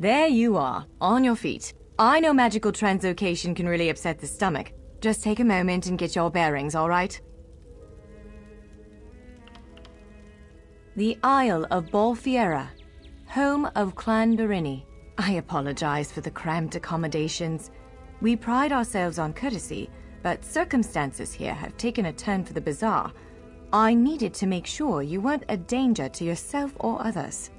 There you are, on your feet. I know magical translocation can really upset the stomach. Just take a moment and get your bearings, all right? The Isle of Balfeira, home of Clan Dorini. I apologize for the cramped accommodations. We pride ourselves on courtesy, but circumstances here have taken a turn for the bizarre. I needed to make sure you weren't a danger to yourself or others.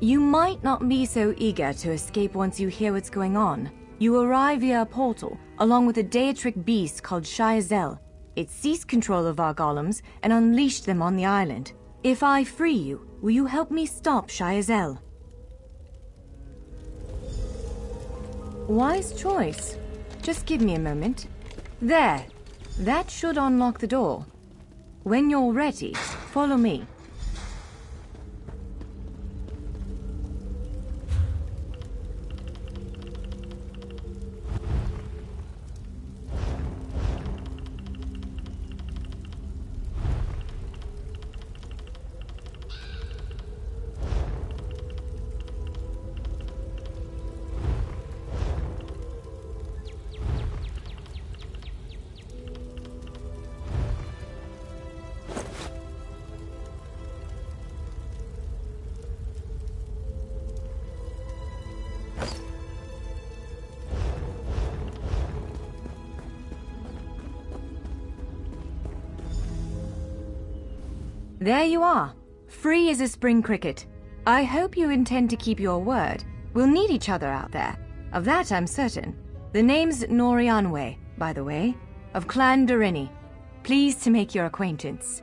You might not be so eager to escape once you hear what's going on. You arrive via a portal, along with a deitric beast called Shiazel. It seized control of our golems and unleashed them on the island. If I free you, will you help me stop Shiazel? Wise choice. Just give me a moment. There. That should unlock the door. When you're ready, follow me. There you are, free as a spring cricket. I hope you intend to keep your word. We'll need each other out there. Of that I'm certain. The name's Norianwe, by the way, of Clan Dorini. Pleased to make your acquaintance.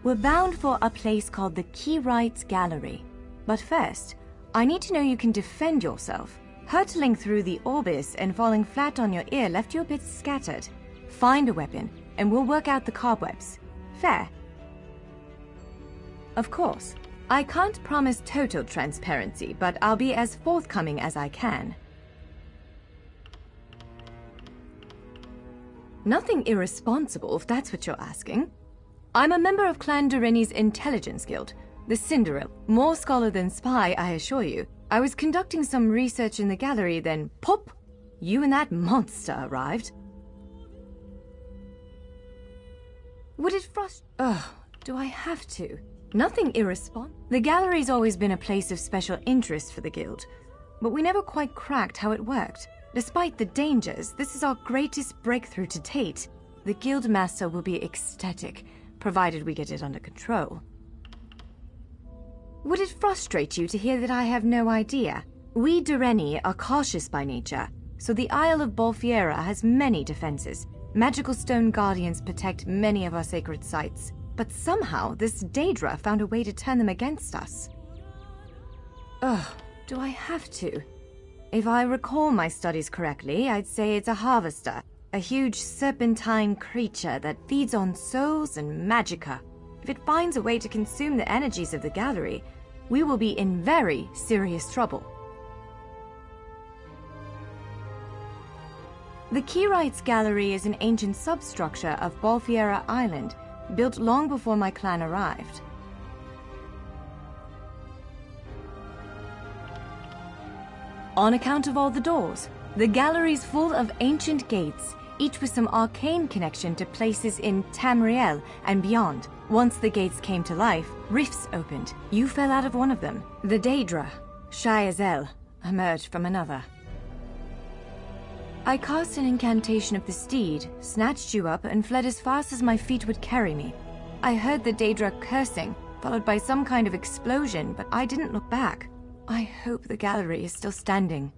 We're bound for a place called the Keyrights Gallery. But first, I need to know you can defend yourself. Hurtling through the Orbis and falling flat on your ear left you a bit scattered. Find a weapon, and we'll work out the cobwebs. Fair. Of course, I can't promise total transparency, but I'll be as forthcoming as I can. Nothing irresponsible, if that's what you're asking. I'm a member of Clan Dorini's intelligence guild, the Cinderella. More scholar than spy, I assure you. I was conducting some research in the gallery, then pop! You and that monster arrived. Would it Ugh, do I have to? Nothing The gallery's always been a place of special interest for the guild, but we never quite cracked how it worked. Despite the dangers, this is our greatest breakthrough to date. The guild master will be ecstatic, provided we get it under control. Would it frustrate you to hear that I have no idea? We Doreni are cautious by nature, so the Isle of Balfeira has many defenses. Magical stone guardians protect many of our sacred sites, but somehow this Daedra found a way to turn them against us. Ugh, do I have to? If I recall my studies correctly, I'd say it's a harvester, a huge serpentine creature that feeds on souls and magicka. If it finds a way to consume the energies of the gallery, we will be in very serious trouble. The Keyrights Gallery is an ancient substructure of Balfeira Island, built long before my clan arrived. On account of all the doors, the gallery's full of ancient gates, each with some arcane connection to places in Tamriel and beyond. Once the gates came to life, rifts opened. You fell out of one of them. The Daedra, Shiazel, emerged from another. I cast an incantation of the steed, snatched you up, and fled as fast as my feet would carry me. I heard the Daedra cursing, followed by some kind of explosion, but I didn't look back. I hope the gallery is still standing.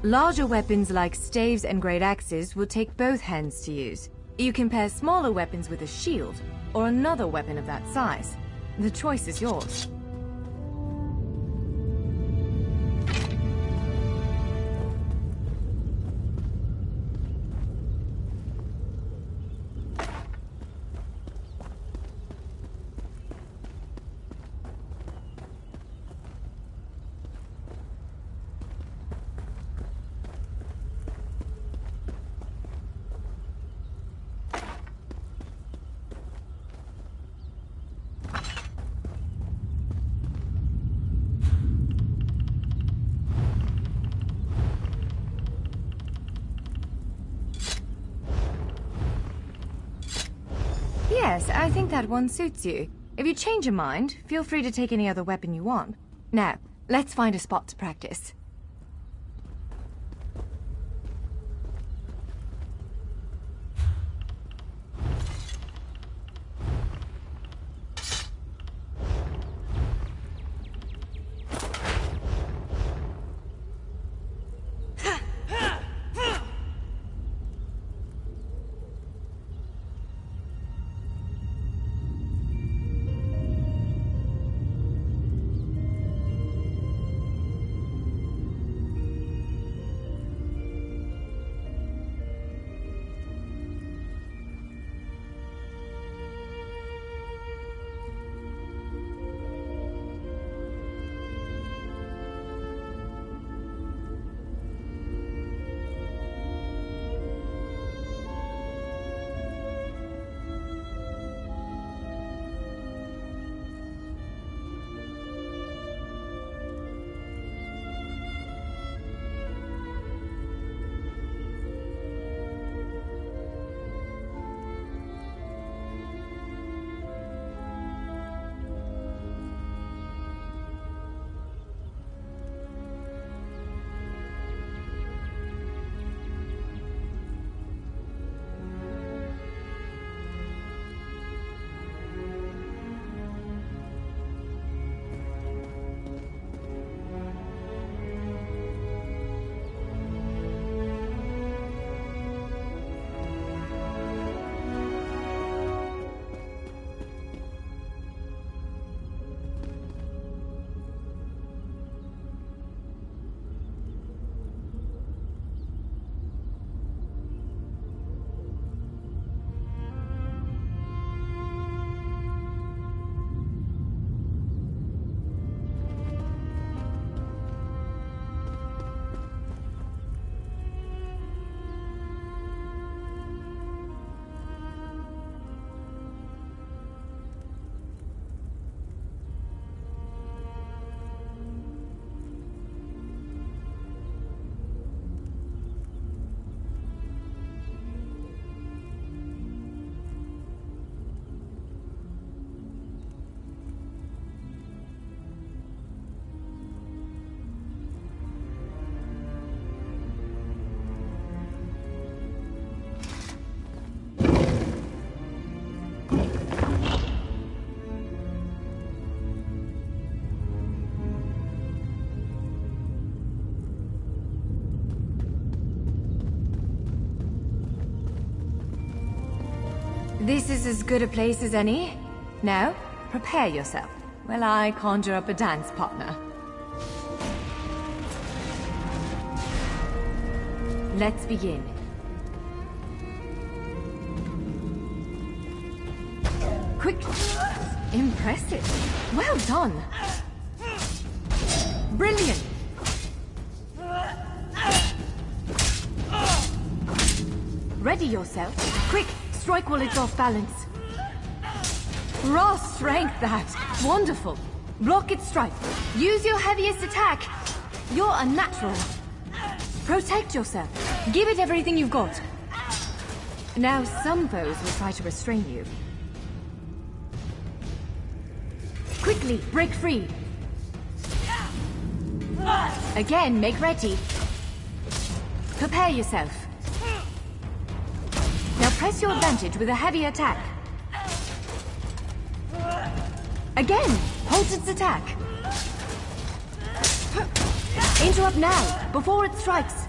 Larger weapons like staves and great axes will take both hands to use. You can pair smaller weapons with a shield, or another weapon of that size. The choice is yours. Yes, I think that one suits you. If you change your mind, feel free to take any other weapon you want. Now, let's find a spot to practice. This is as good a place as any. Now, prepare yourself while I conjure up a dance partner. Let's begin. Quick! Impressive. Well done. Brilliant. Ready yourself. Quick! Strike while it's off balance. Raw strength, that. Wonderful. Block its strike. Use your heaviest attack. You're a natural. Protect yourself. Give it everything you've got. Now, some foes will try to restrain you. Quickly, break free. Again, make ready. Prepare yourself. Now press your advantage with a heavy attack. Again, hold its attack. Interrupt now, before it strikes.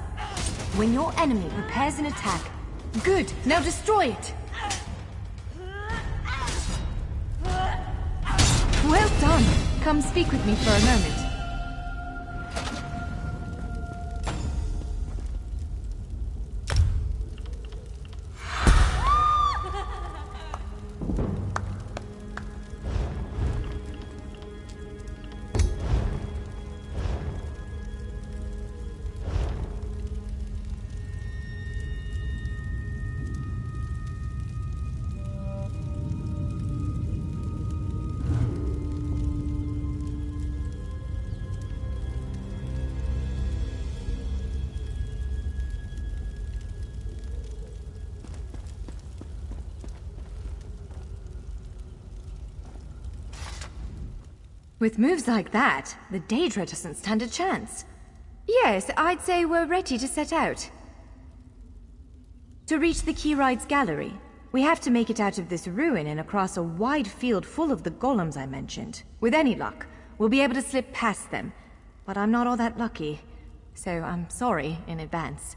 When your enemy prepares an attack. Good, now destroy it. Well done. Come speak with me for a moment. With moves like that, the Daedra doesn't stand a chance. Yes, I'd say we're ready to set out. To reach the Keyride's gallery, we have to make it out of this ruin and across a wide field full of the golems I mentioned. With any luck, we'll be able to slip past them, but I'm not all that lucky, so I'm sorry in advance.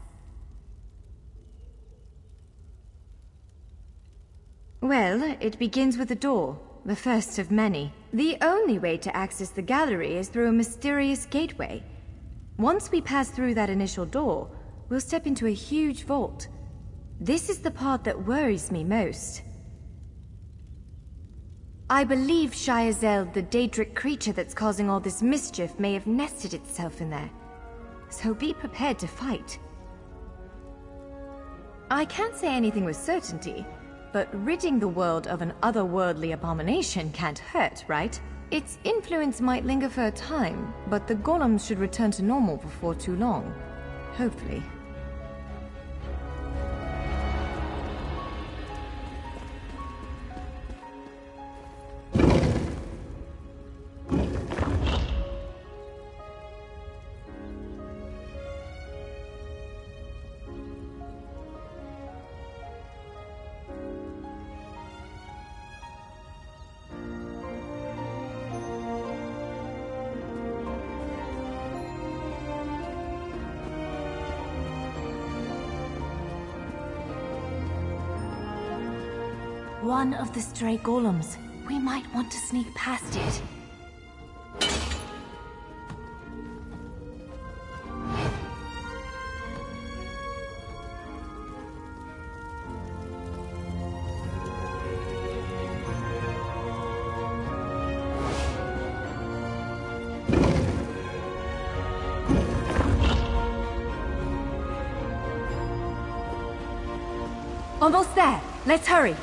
Well, it begins with a door, the first of many. The only way to access the gallery is through a mysterious gateway. Once we pass through that initial door, we'll step into a huge vault. This is the part that worries me most. I believe Shiazel, the Daedric creature that's causing all this mischief, may have nested itself in there. So be prepared to fight. I can't say anything with certainty, but ridding the world of an otherworldly abomination can't hurt, right? Its influence might linger for a time, but the golems should return to normal before too long. Hopefully. One of the stray golems. We might want to sneak past it. Almost there. Let's hurry.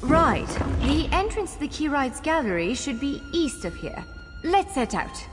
Right. The entrance to the Keyride's gallery should be east of here. Let's set out.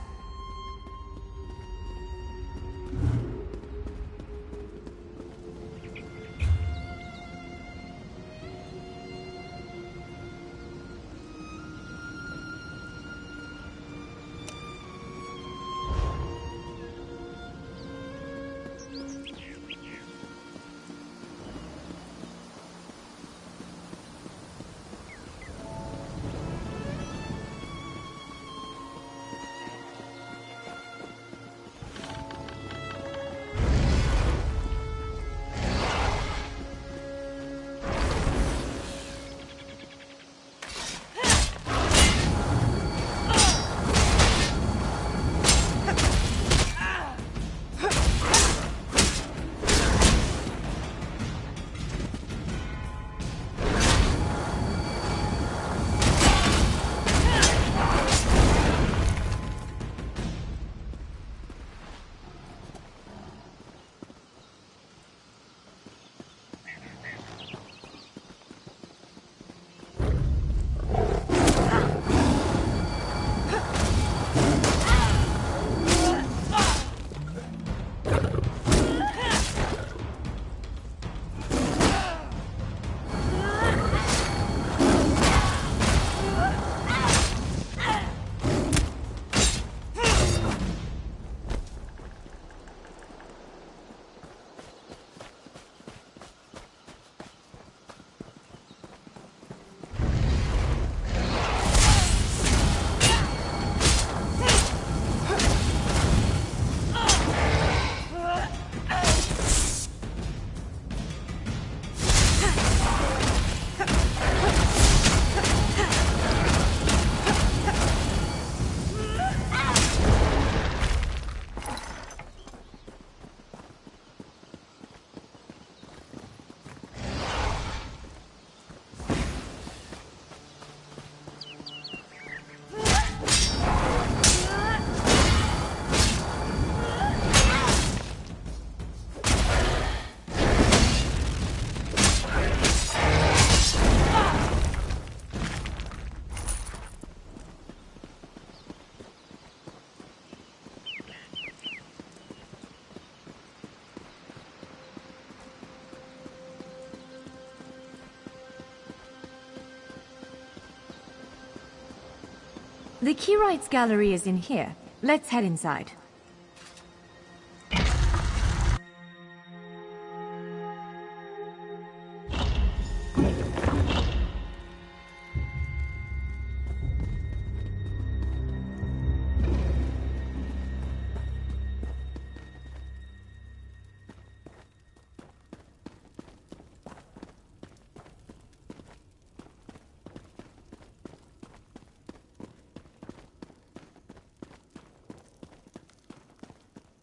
The Keyrites gallery is in here. Let's head inside.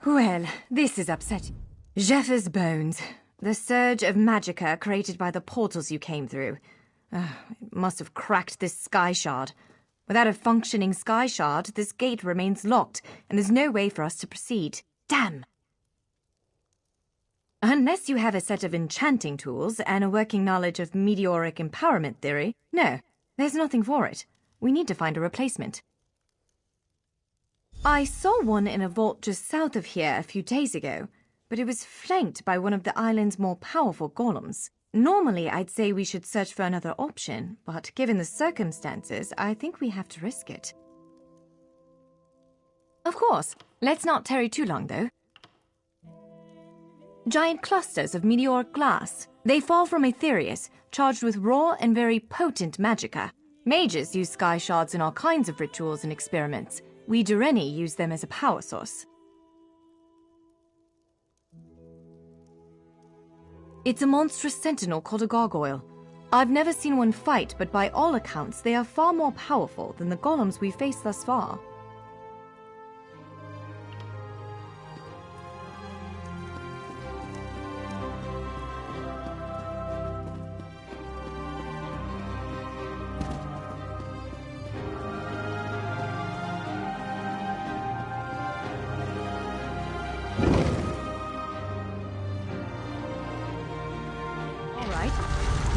Well, this is upsetting. Jeffers' bones. The surge of magicka created by the portals you came through. It must have cracked this sky shard. Without a functioning sky shard, this gate remains locked, and there's no way for us to proceed. Damn! Unless you have a set of enchanting tools and a working knowledge of meteoric empowerment theory, no, there's nothing for it. We need to find a replacement. I saw one in a vault just south of here a few days ago, but it was flanked by one of the island's more powerful golems. Normally, I'd say we should search for another option, but given the circumstances, I think we have to risk it. Of course. Let's not tarry too long, though. Giant clusters of meteoric glass. They fall from Aetherius, charged with raw and very potent magicka. Mages use sky shards in all kinds of rituals and experiments. We Dureni use them as a power source. It's a monstrous sentinel called a gargoyle. I've never seen one fight, but by all accounts, they are far more powerful than the golems we've faced thus far.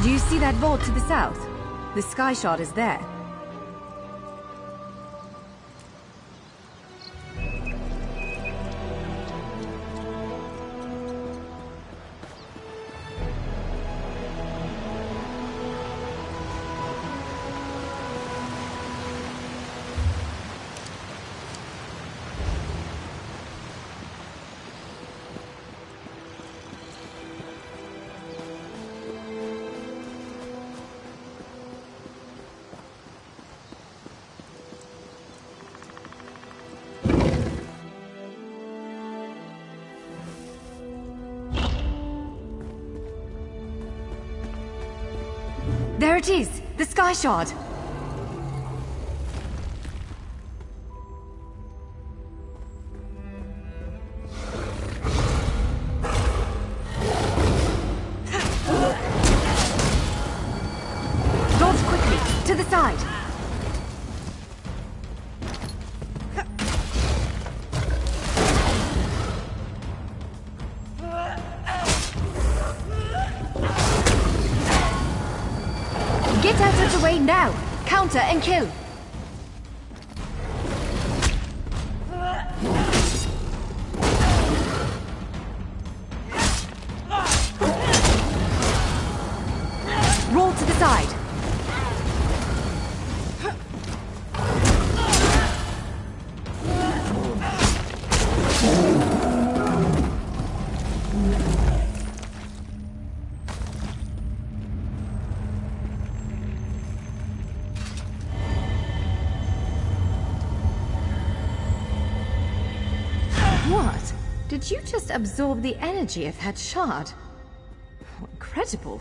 Do you see that vault to the south? The sky shard is there. There it is! The sky shard! Dodge quickly! To the side! Get out of the way now! Counter and kill! Roll to the side! What? Did you just absorb the energy of that shard? Oh, incredible.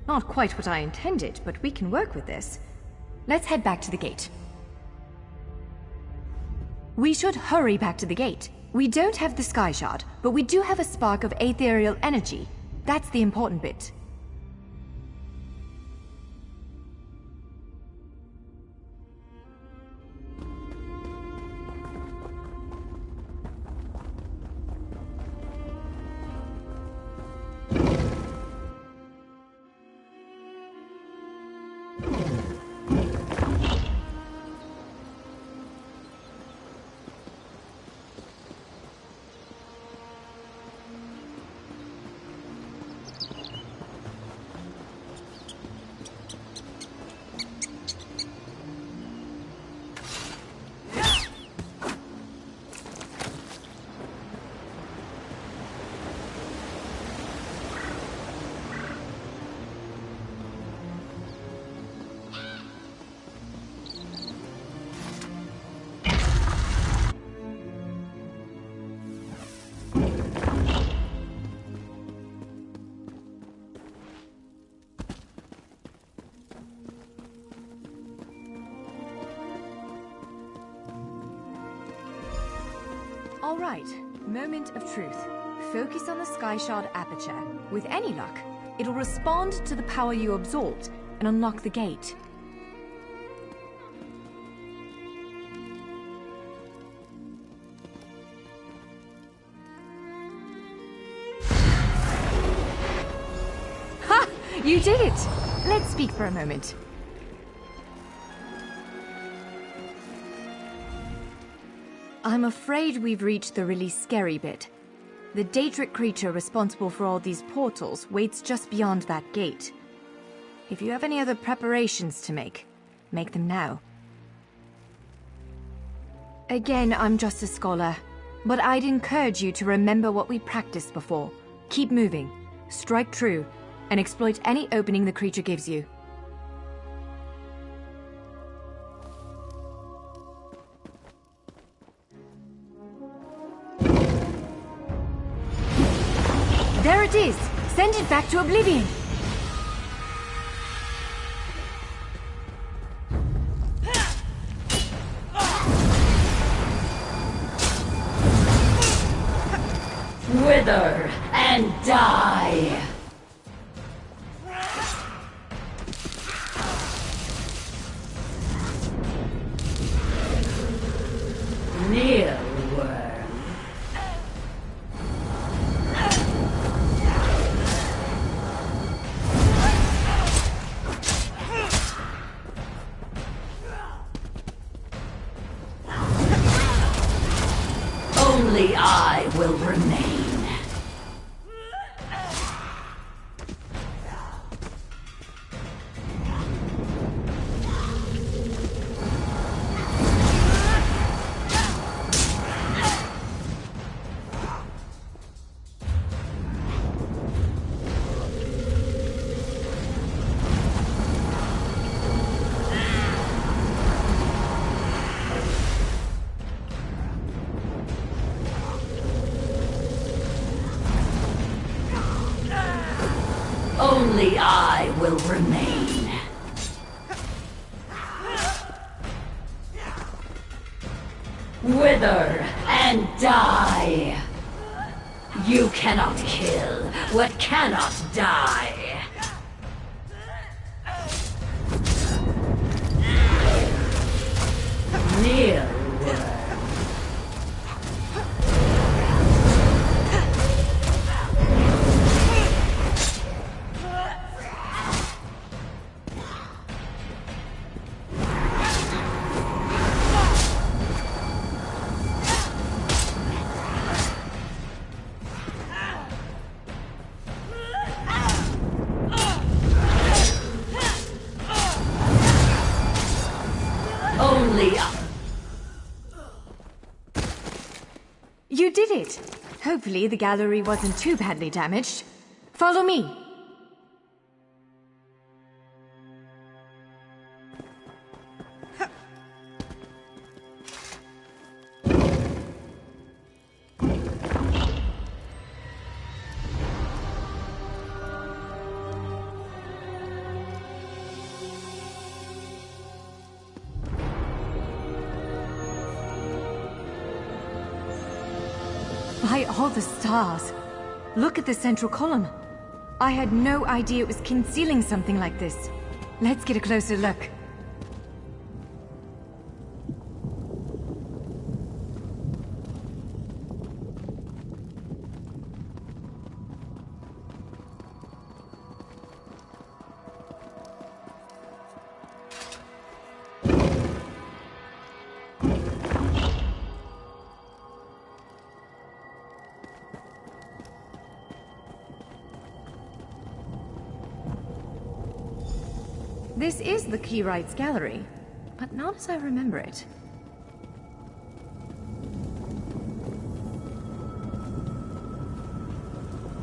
Not quite what I intended, but we can work with this. Let's head back to the gate. We should hurry back to the gate. We don't have the sky shard, but we do have a spark of aetherial energy. That's the important bit. All right, moment of truth. Focus on the sky shard aperture. With any luck, it'll respond to the power you absorbed and unlock the gate. Ha! You did it! Let's speak for a moment. I'm afraid we've reached the really scary bit. The Daedric creature responsible for all these portals waits just beyond that gate. If you have any other preparations to make them now. Again, I'm just a scholar, but I'd encourage you to remember what we practiced before. Keep moving, strike true, and exploit any opening the creature gives you. There it is! Send it back to oblivion! Wither and die! Mealworm. Only I will remain. Only I will remain. Wither and die. You cannot kill what cannot die. Mealworm. You did it! Hopefully the gallery wasn't too badly damaged. Follow me! By all the stars! Look at the central column. I had no idea it was concealing something like this. Let's get a closer look. This is the Keyrights Gallery, but not as I remember it.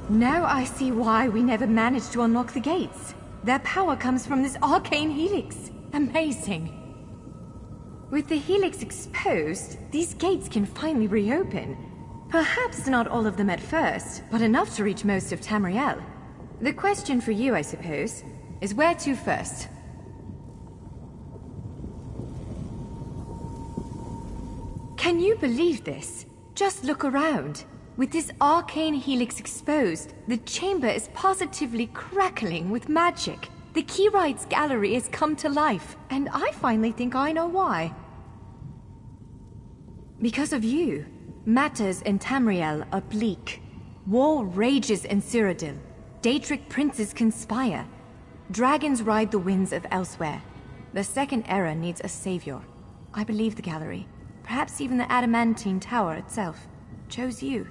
Now I see why we never managed to unlock the gates. Their power comes from this arcane helix. Amazing. With the helix exposed, these gates can finally reopen. Perhaps not all of them at first, but enough to reach most of Tamriel. The question for you, I suppose, is where to first? Can you believe this? Just look around. With this arcane helix exposed, the chamber is positively crackling with magic. The Keyrights Gallery has come to life, and I finally think I know why. Because of you. Matters in Tamriel are bleak. War rages in Cyrodiil. Daedric princes conspire. Dragons ride the winds of elsewhere. The Second Era needs a savior. I believe the gallery, perhaps even the Adamantine Tower itself, chose you.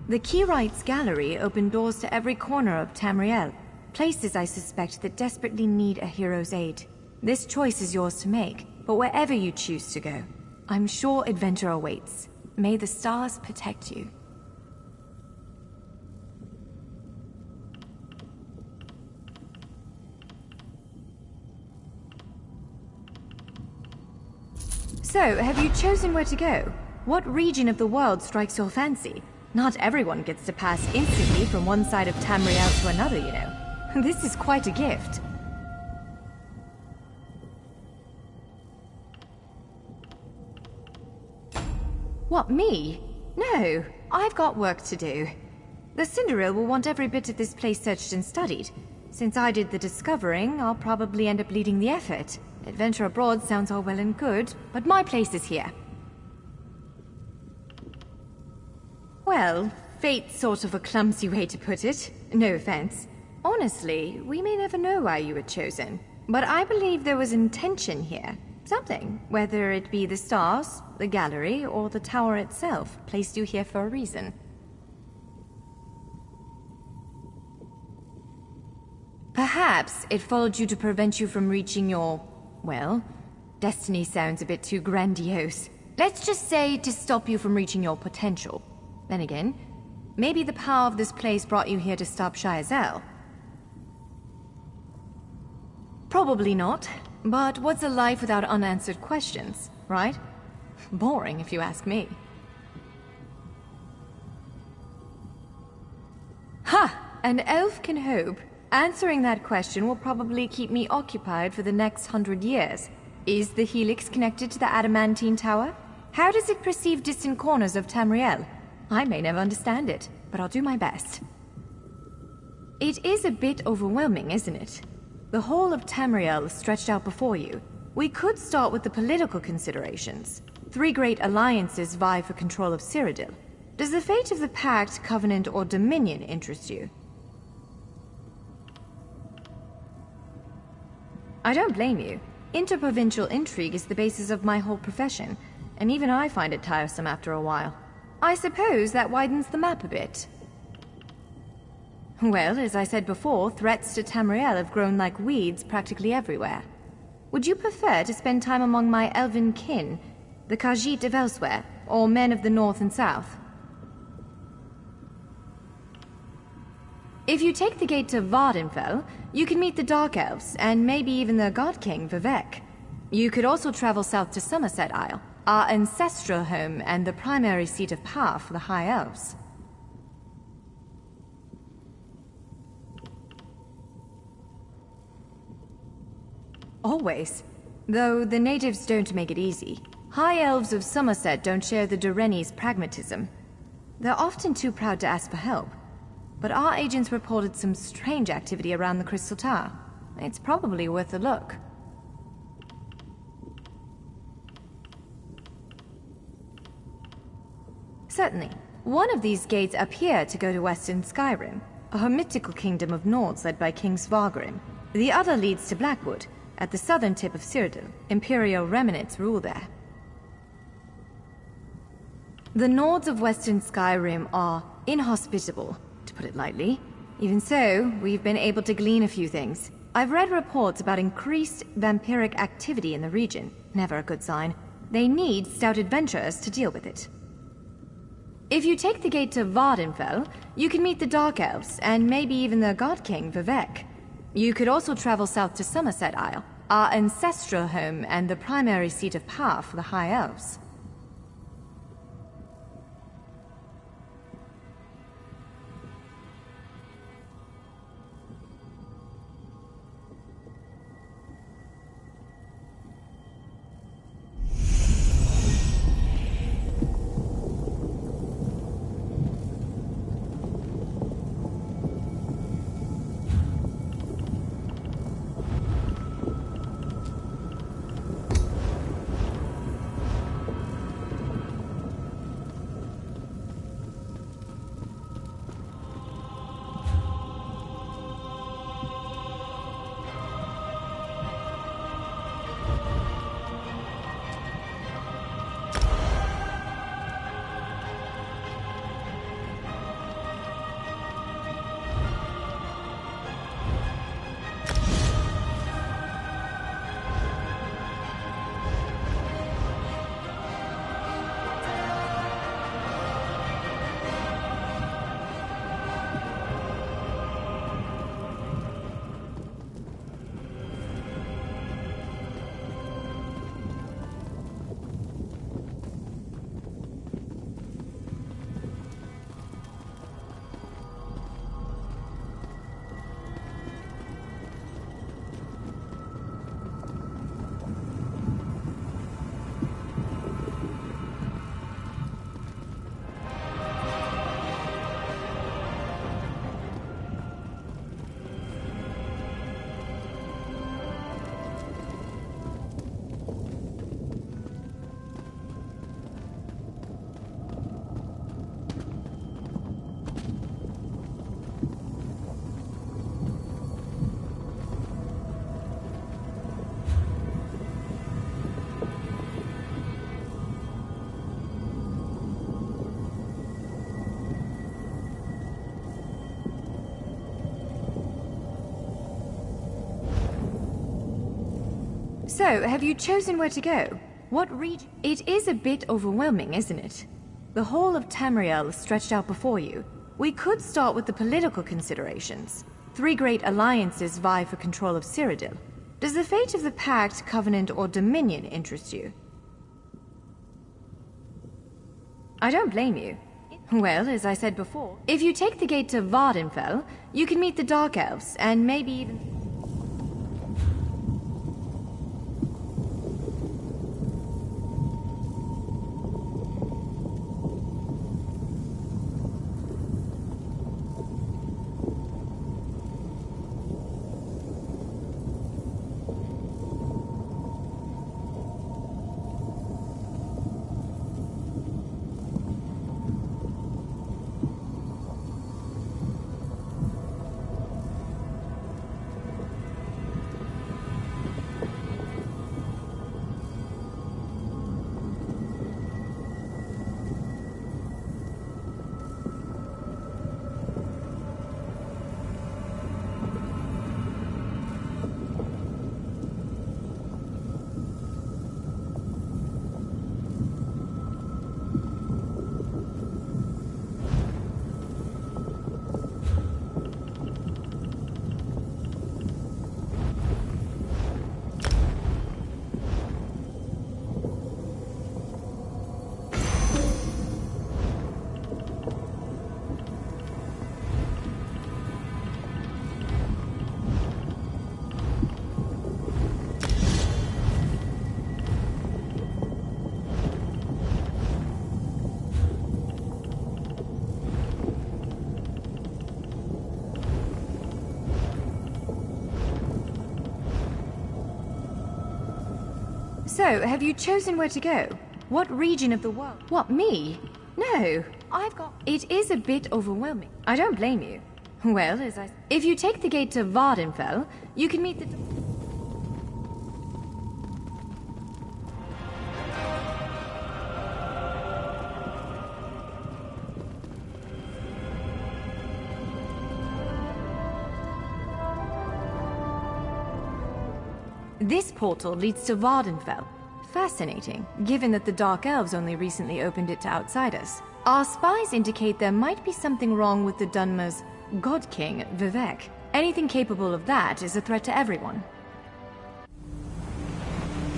The Keyrights Gallery opened doors to every corner of Tamriel, places I suspect that desperately need a hero's aid. This choice is yours to make, but wherever you choose to go, I'm sure adventure awaits. May the stars protect you. So, have you chosen where to go? What region of the world strikes your fancy? Not everyone gets to pass instantly from one side of Tamriel to another, you know. This is quite a gift. What, me? No, I've got work to do. The Cinderil will want every bit of this place searched and studied. Since I did the discovering, I'll probably end up leading the effort. Adventure abroad sounds all well and good, but my place is here. Well, fate's sort of a clumsy way to put it. No offense. Honestly, we may never know why you were chosen. But I believe there was intention here. Something, whether it be the stars, the gallery, or the tower itself, placed you here for a reason. Perhaps it followed you to prevent you from reaching your, well, destiny sounds a bit too grandiose. Let's just say to stop you from reaching your potential. Then again, maybe the power of this place brought you here to stop Shayazel. Probably not, but what's a life without unanswered questions, right? Boring, if you ask me. Ha! An elf can hope. Answering that question will probably keep me occupied for the next 100 years. Is the Helix connected to the Adamantine Tower? How does it perceive distant corners of Tamriel? I may never understand it, but I'll do my best. It is a bit overwhelming, isn't it? The whole of Tamriel is stretched out before you. We could start with the political considerations. 3 great alliances vie for control of Cyrodiil. Does the fate of the Pact, Covenant, or Dominion interest you? I don't blame you. Interprovincial intrigue is the basis of my whole profession, and even I find it tiresome after a while. I suppose that widens the map a bit. Well, as I said before, threats to Tamriel have grown like weeds practically everywhere. Would you prefer to spend time among my elven kin, the Khajiit of elsewhere, or men of the north and south? If you take the gate to Vvardenfell, you can meet the Dark Elves, and maybe even the God King, Vivek. You could also travel south to Somerset Isle, our ancestral home and the primary seat of power for the High Elves. Always. Though the natives don't make it easy. High Elves of Somerset don't share the Durrani's pragmatism. They're often too proud to ask for help. But our agents reported some strange activity around the Crystal Tower. It's probably worth a look. Certainly. One of these gates appear to go to Western Skyrim, a hermitical kingdom of Nords led by King Svargrim. The other leads to Blackwood, at the southern tip of Cyrodiil. Imperial remnants rule there. The Nords of Western Skyrim are inhospitable, to put it lightly. Even so, we've been able to glean a few things. I've read reports about increased vampiric activity in the region. Never a good sign. They need stout adventurers to deal with it. If you take the gate to Vvardenfell, you can meet the Dark Elves, and maybe even the God King, Vivek. You could also travel south to Somerset Isle, our ancestral home and the primary seat of power for the High Elves. So, have you chosen where to go? What region? It is a bit overwhelming, isn't it? The whole of Tamriel stretched out before you. We could start with the political considerations. 3 great alliances vie for control of Cyrodiil. Does the fate of the Pact, Covenant, or Dominion interest you? I don't blame you. Well, as I said before, if you take the gate to Vvardenfell, you can meet the Dark Elves, and maybe even... So, have you chosen where to go? What region of the world? What, me? No, I've got... It is a bit overwhelming. I don't blame you. Well, as I... If you take the gate to Vvardenfell, you can meet the... This portal leads to Vvardenfell. Fascinating, given that the Dark Elves only recently opened it to outsiders. Our spies indicate there might be something wrong with the Dunmer's God King, Vivek. Anything capable of that is a threat to everyone.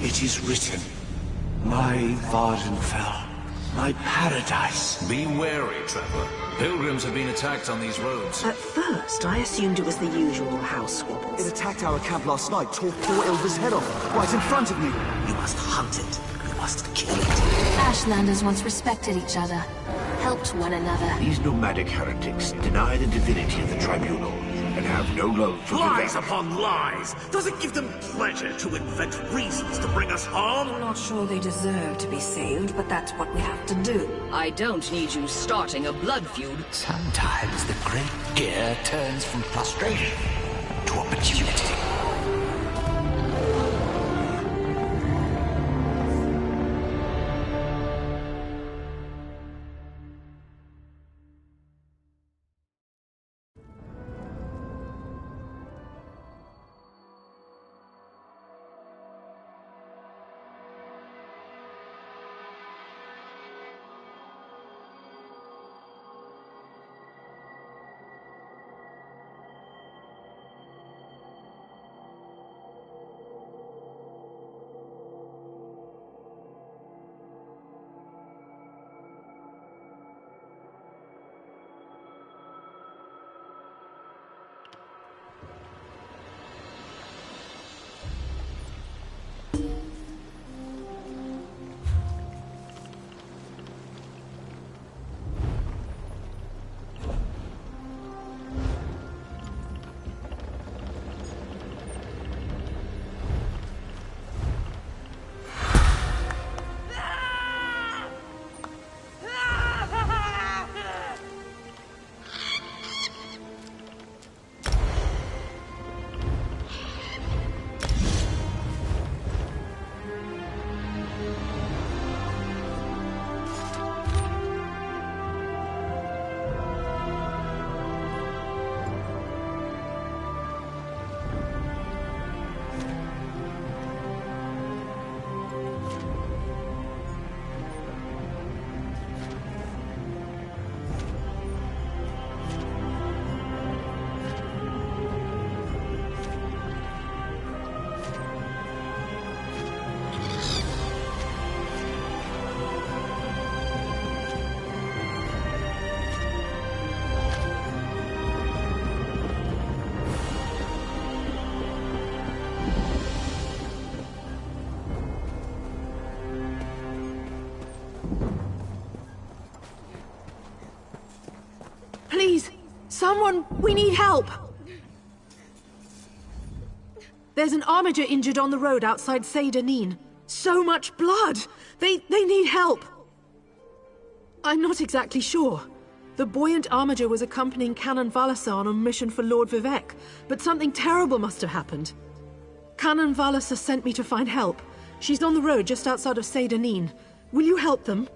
It is written, my Vvardenfell, my paradise. Be wary, Trevor. Pilgrims have been attacked on these roads. At first, I assumed it was the usual house squabbles. It attacked our camp last night, tore poor Ilva's head off, right in front of me. You must hunt it. You must kill it. Ashlanders once respected each other, helped one another. These nomadic heretics deny the divinity of the tribunal and have no love for Lies Vivek. upon lies! Does it give them pleasure to invent reasons to bring us harm? I'm not sure they deserve to be saved, but that's what we have to do. I don't need you starting a blood feud. Sometimes the great gear turns from frustration to opportunity. Someone! We need help! There's an armiger injured on the road outside Seydanin. So much blood! They need help! I'm not exactly sure. The buoyant armiger was accompanying Canon Valasa on a mission for Lord Vivek, but something terrible must have happened. Canon Valasa sent me to find help. She's on the road just outside of Seydanin. Will you help them?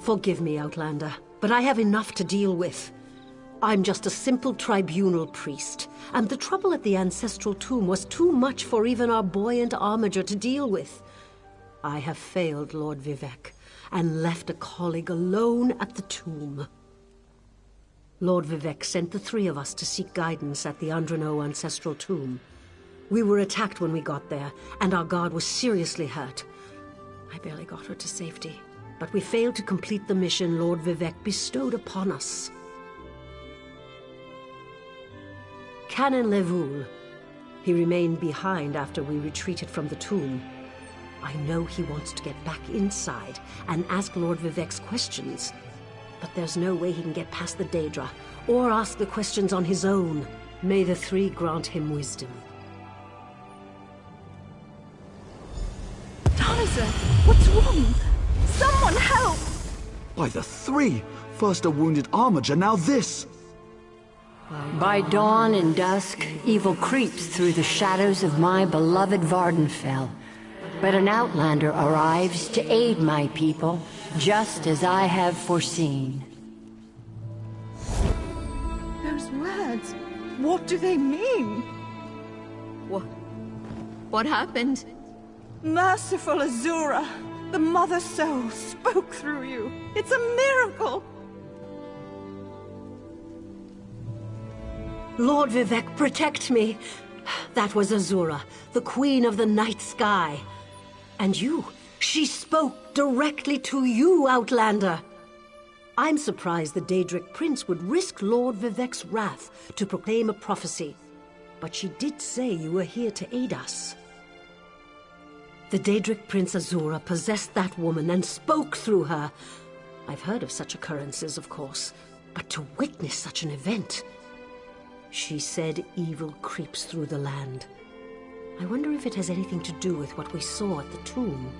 Forgive me, Outlander, but I have enough to deal with. I'm just a simple tribunal priest, and the trouble at the ancestral tomb was too much for even our buoyant armiger to deal with. I have failed Lord Vivek, and left a colleague alone at the tomb. Lord Vivek sent the three of us to seek guidance at the Andrano ancestral tomb. We were attacked when we got there, and our guard was seriously hurt. I barely got her to safety. But we failed to complete the mission Lord Vivek bestowed upon us. Canon Levoul. He remained behind after we retreated from the tomb. I know he wants to get back inside and ask Lord Vivek's questions. But there's no way he can get past the Daedra, or ask the questions on his own. May the three grant him wisdom. Taliza, what's wrong? Someone help! By the three! First a wounded armiger, now this! By dawn and dusk, evil creeps through the shadows of my beloved Vvardenfell. But an outlander arrives to aid my people, just as I have foreseen. Those words, what do they mean? What happened? Merciful Azura! The Mother Soul spoke through you. It's a miracle! Lord Vivek, protect me. That was Azura, the Queen of the Night Sky. And you, she spoke directly to you, Outlander. I'm surprised the Daedric Prince would risk Lord Vivek's wrath to proclaim a prophecy. But she did say you were here to aid us. The Daedric Prince Azura possessed that woman and spoke through her. I've heard of such occurrences, of course, but to witness such an event... She said evil creeps through the land. I wonder if it has anything to do with what we saw at the tomb.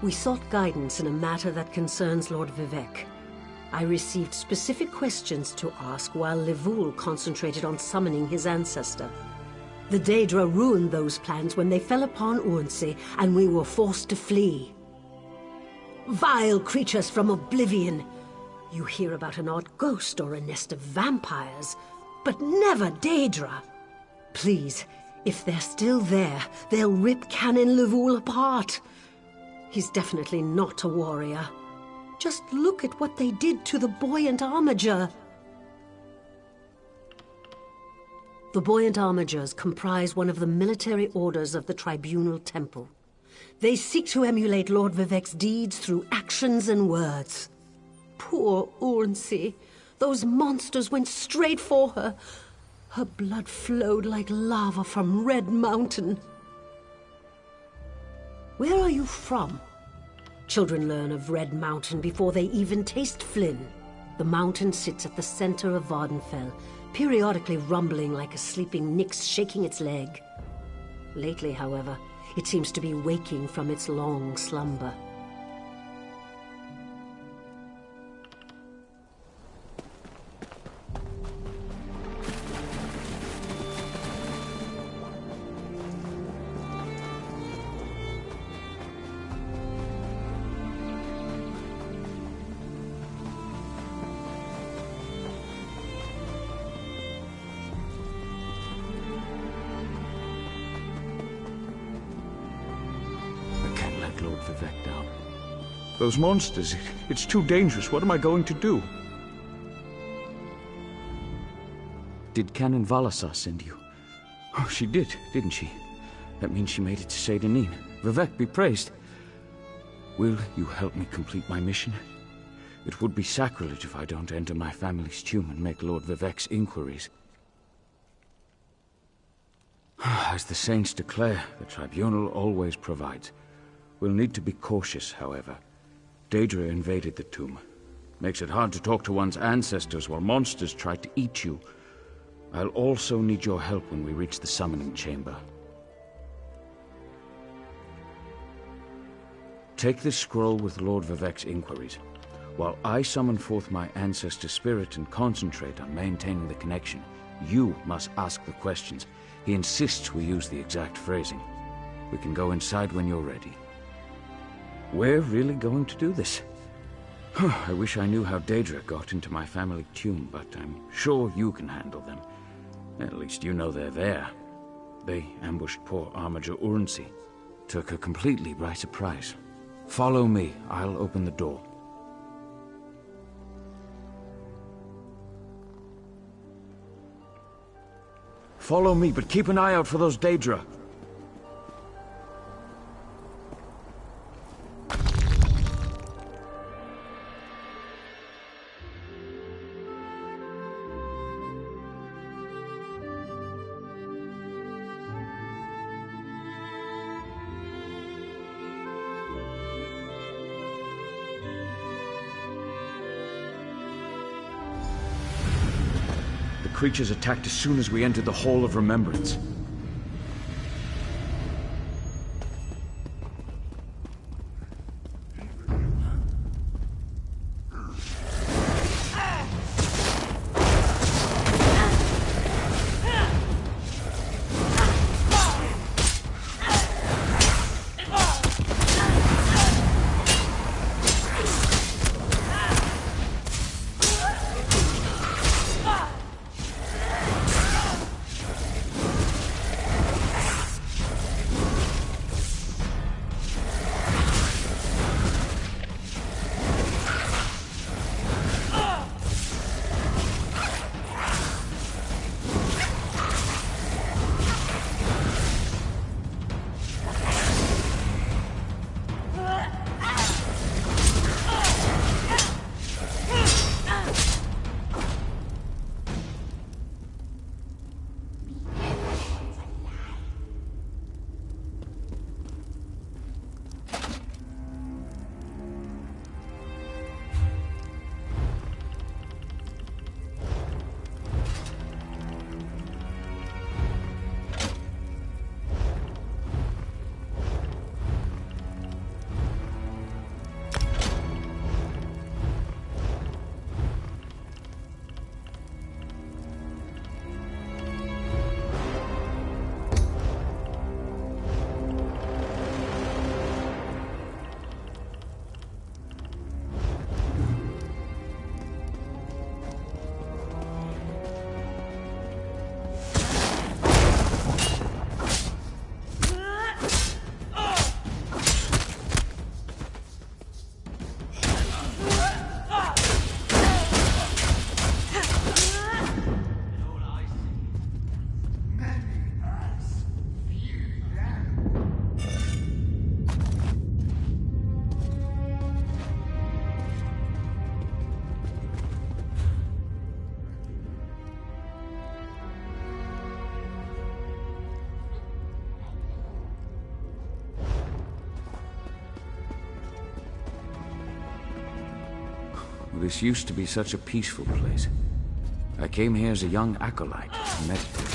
We sought guidance in a matter that concerns Lord Vivek. I received specific questions to ask while Levoul concentrated on summoning his ancestor. The Daedra ruined those plans when they fell upon Urnsey, and we were forced to flee. Vile creatures from oblivion! You hear about an odd ghost or a nest of vampires, but never Daedra. Please, if they're still there, they'll rip Canon Levoul apart. He's definitely not a warrior. Just look at what they did to the buoyant armiger. The buoyant armigers comprise one of the military orders of the Tribunal Temple. They seek to emulate Lord Vivek's deeds through actions and words. Poor Urnsey. Those monsters went straight for her. Her blood flowed like lava from Red Mountain. Where are you from? Children learn of Red Mountain before they even taste Flynn. The mountain sits at the center of Vvardenfell, periodically rumbling like a sleeping Nyx shaking its leg. Lately, however, it seems to be waking from its long slumber. Lord Vivek down. Those monsters, it's too dangerous. What am I going to do? Did Canon Valasa send you? Oh, she did, didn't she? That means she made it to Seyda Neen. Vivec be praised. Will you help me complete my mission? It would be sacrilege if I don't enter my family's tomb and make Lord Vivec's inquiries. As the saints declare, the tribunal always provides. We'll need to be cautious, however. Daedra invaded the tomb. Makes it hard to talk to one's ancestors while monsters try to eat you. I'll also need your help when we reach the summoning chamber. Take this scroll with Lord Vivec's inquiries, while I summon forth my ancestor spirit and concentrate on maintaining the connection. You must ask the questions. He insists we use the exact phrasing. We can go inside when you're ready. We're really going to do this. I wish I knew how Daedra got into my family tomb, but I'm sure you can handle them. At least you know they're there. They ambushed poor Armiger Urnsi. Took her completely by surprise. Follow me. I'll open the door. Follow me, but keep an eye out for those Daedra. Creatures attacked as soon as we entered the Hall of Remembrance. This used to be such a peaceful place. I came here as a young acolyte to meditate.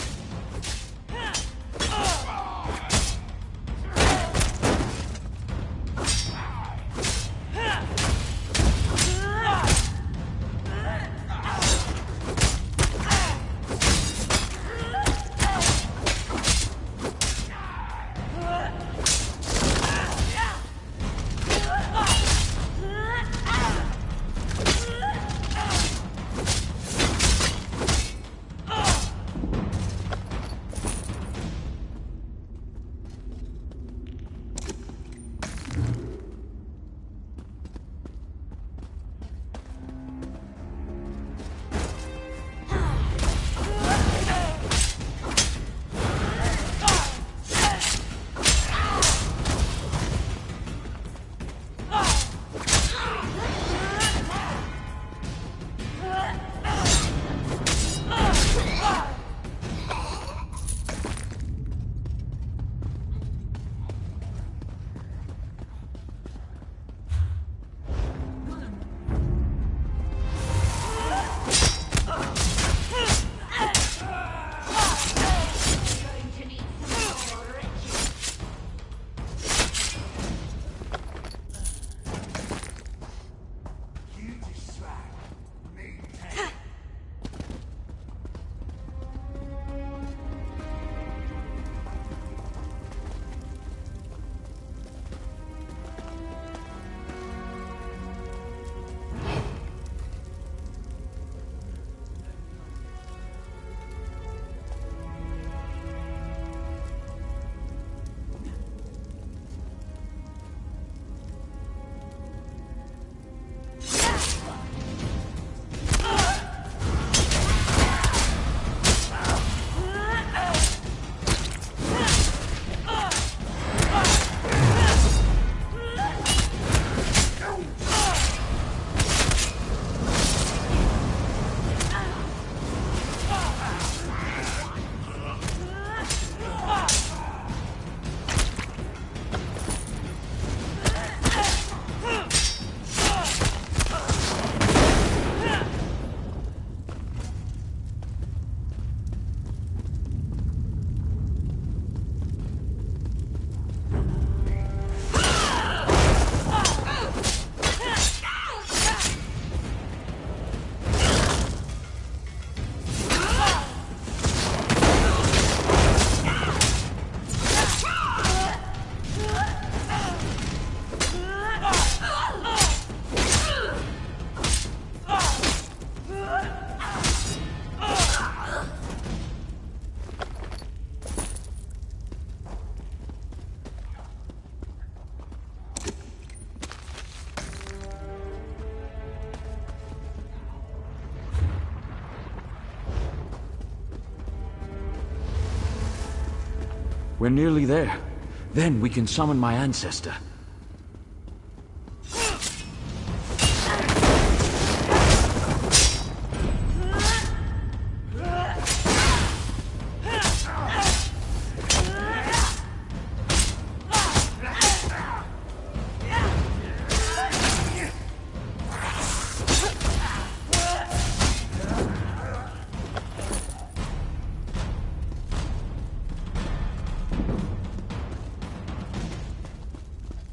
We're nearly there. Then we can summon my ancestor.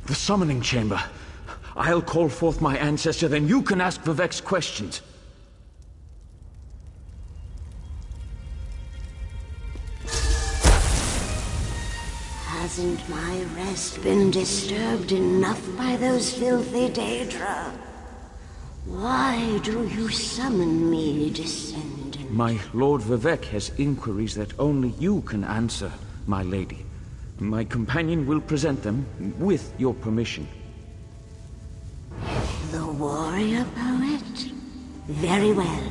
The summoning chamber. I'll call forth my ancestor, then you can ask Vivek's questions. Hasn't my rest been disturbed enough by those filthy Daedra? Why do you summon me, descendant? My Lord Vivek has inquiries that only you can answer, my lady. My companion will present them, with your permission. The warrior poet? Very well.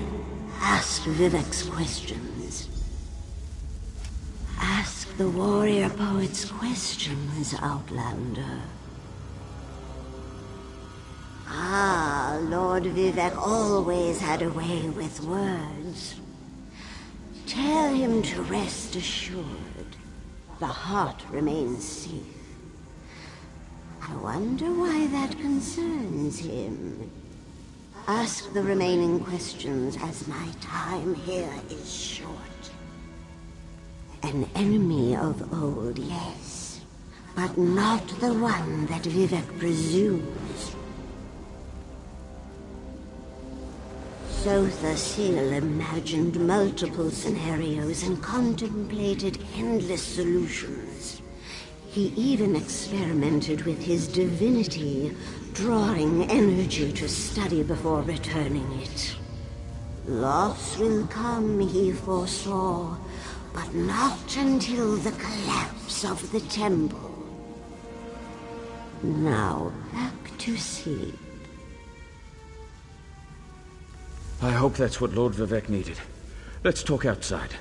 Ask Vivek's questions. Ask the warrior poet's questions, Outlander. Ah, Lord Vivek always had a way with words. Tell him to rest assured. The heart remains safe. I wonder why that concerns him. Ask the remaining questions, as my time here is short. An enemy of old, yes, but not the one that Vivek presumes. Sotha Sil imagined multiple scenarios and contemplated endless solutions. He even experimented with his divinity, drawing energy to study before returning it. Loss will come, he foresaw, but not until the collapse of the temple. Now back to sleep. I hope that's what Lord Vivek needed. Let's talk outside.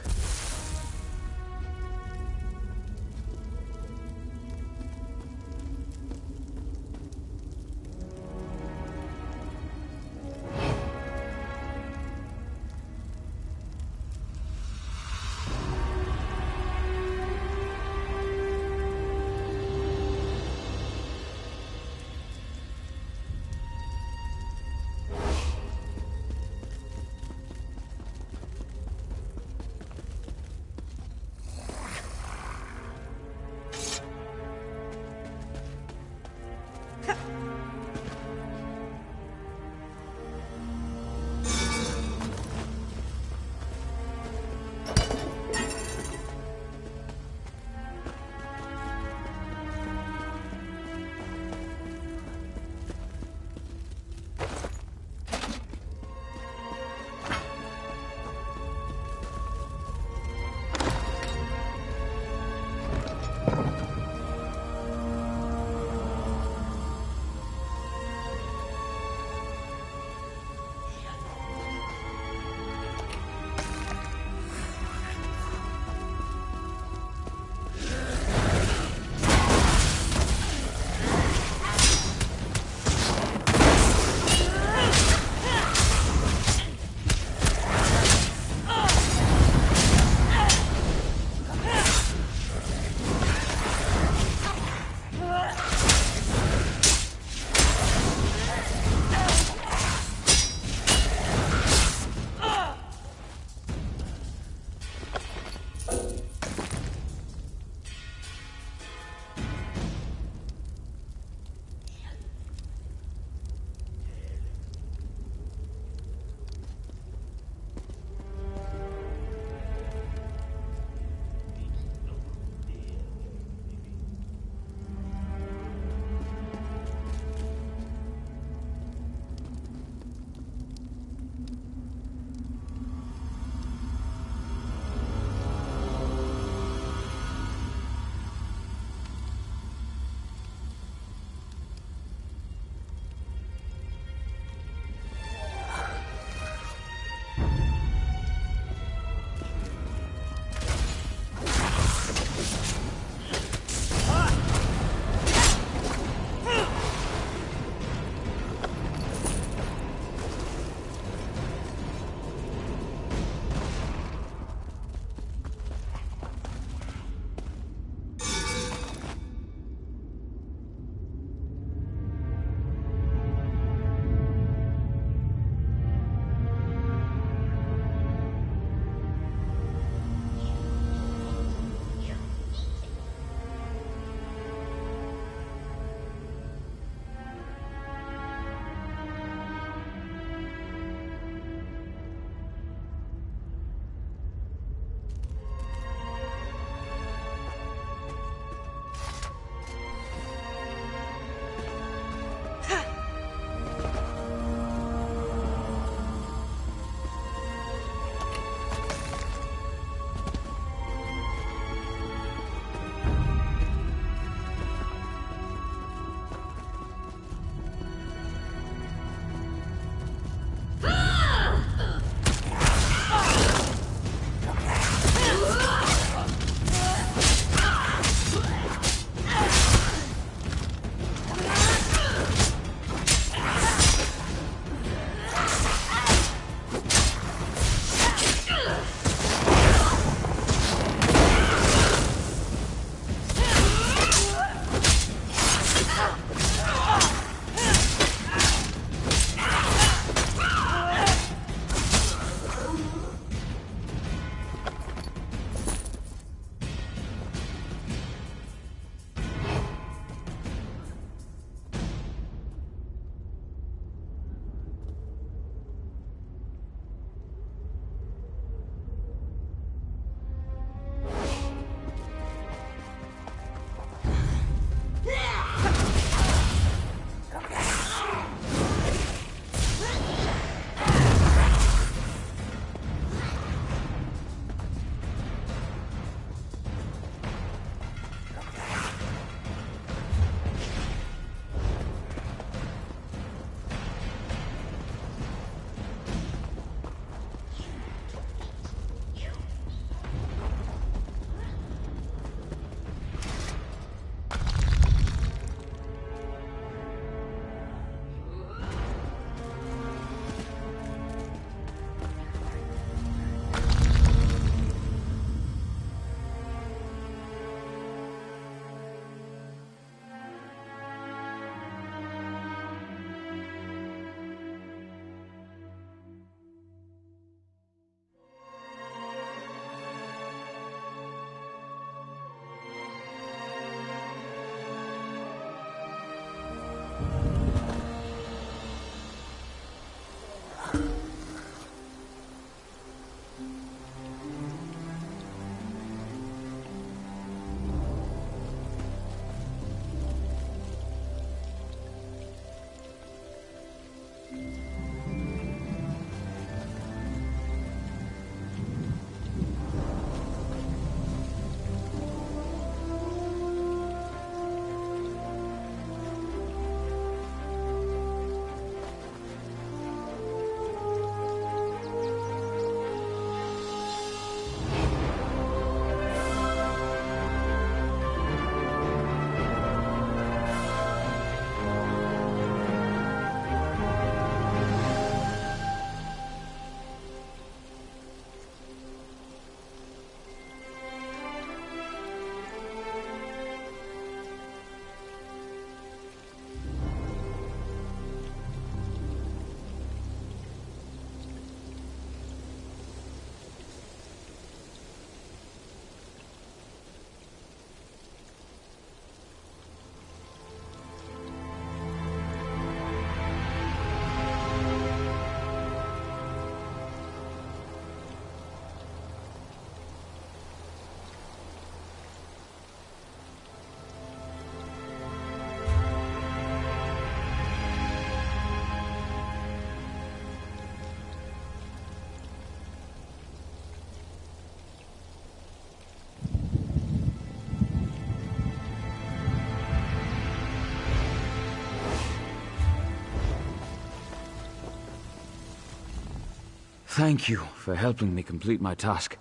Thank you for helping me complete my task.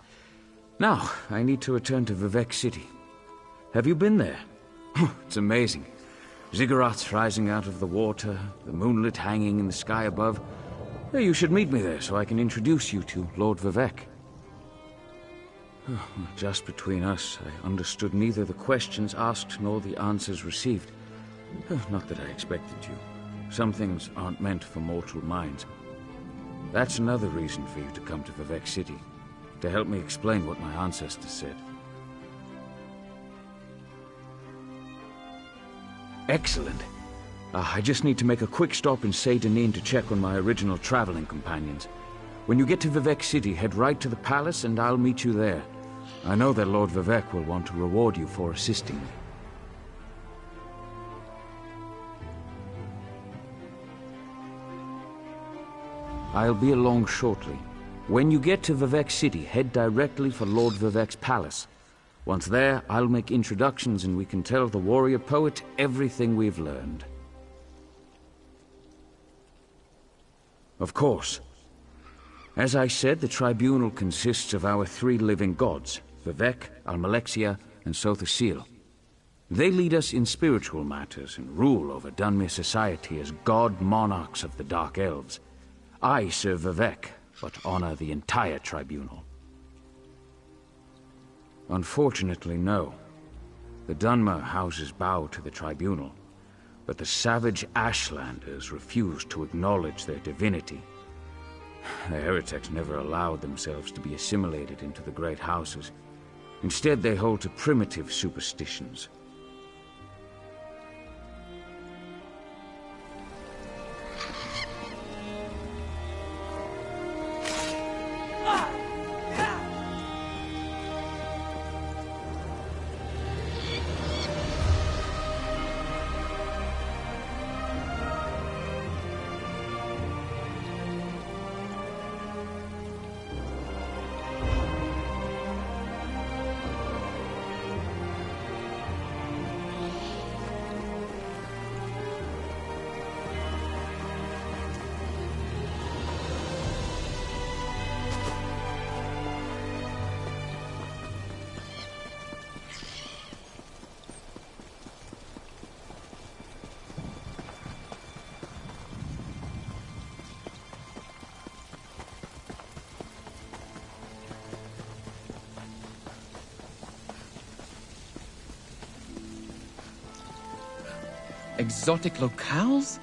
Now, I need to return to Vivec City. Have you been there? It's amazing. Ziggurats rising out of the water, the moonlit hanging in the sky above. You should meet me there so I can introduce you to Lord Vivec. Just between us, I understood neither the questions asked nor the answers received. Not that I expected you. Some things aren't meant for mortal minds. That's another reason for you to come to Vivec City, to help me explain what my ancestors said. Excellent. I just need to make a quick stop in Seyda to check on my original traveling companions. When you get to Vivec City, head right to the palace and I'll meet you there. I know that Lord Vivec will want to reward you for assisting me. I'll be along shortly. When you get to Vivec City, head directly for Lord Vivec's palace. Once there, I'll make introductions and we can tell the warrior poet everything we've learned. Of course. As I said, the tribunal consists of our 3 living gods, Vivec, Almalexia, and Sothosil. They lead us in spiritual matters and rule over Dunmer society as god monarchs of the Dark Elves. I serve Vivec, but honor the entire tribunal. Unfortunately, no. The Dunmer houses bow to the tribunal, but the savage Ashlanders refuse to acknowledge their divinity. The heretics never allowed themselves to be assimilated into the great houses. Instead, they hold to primitive superstitions. Exotic locales?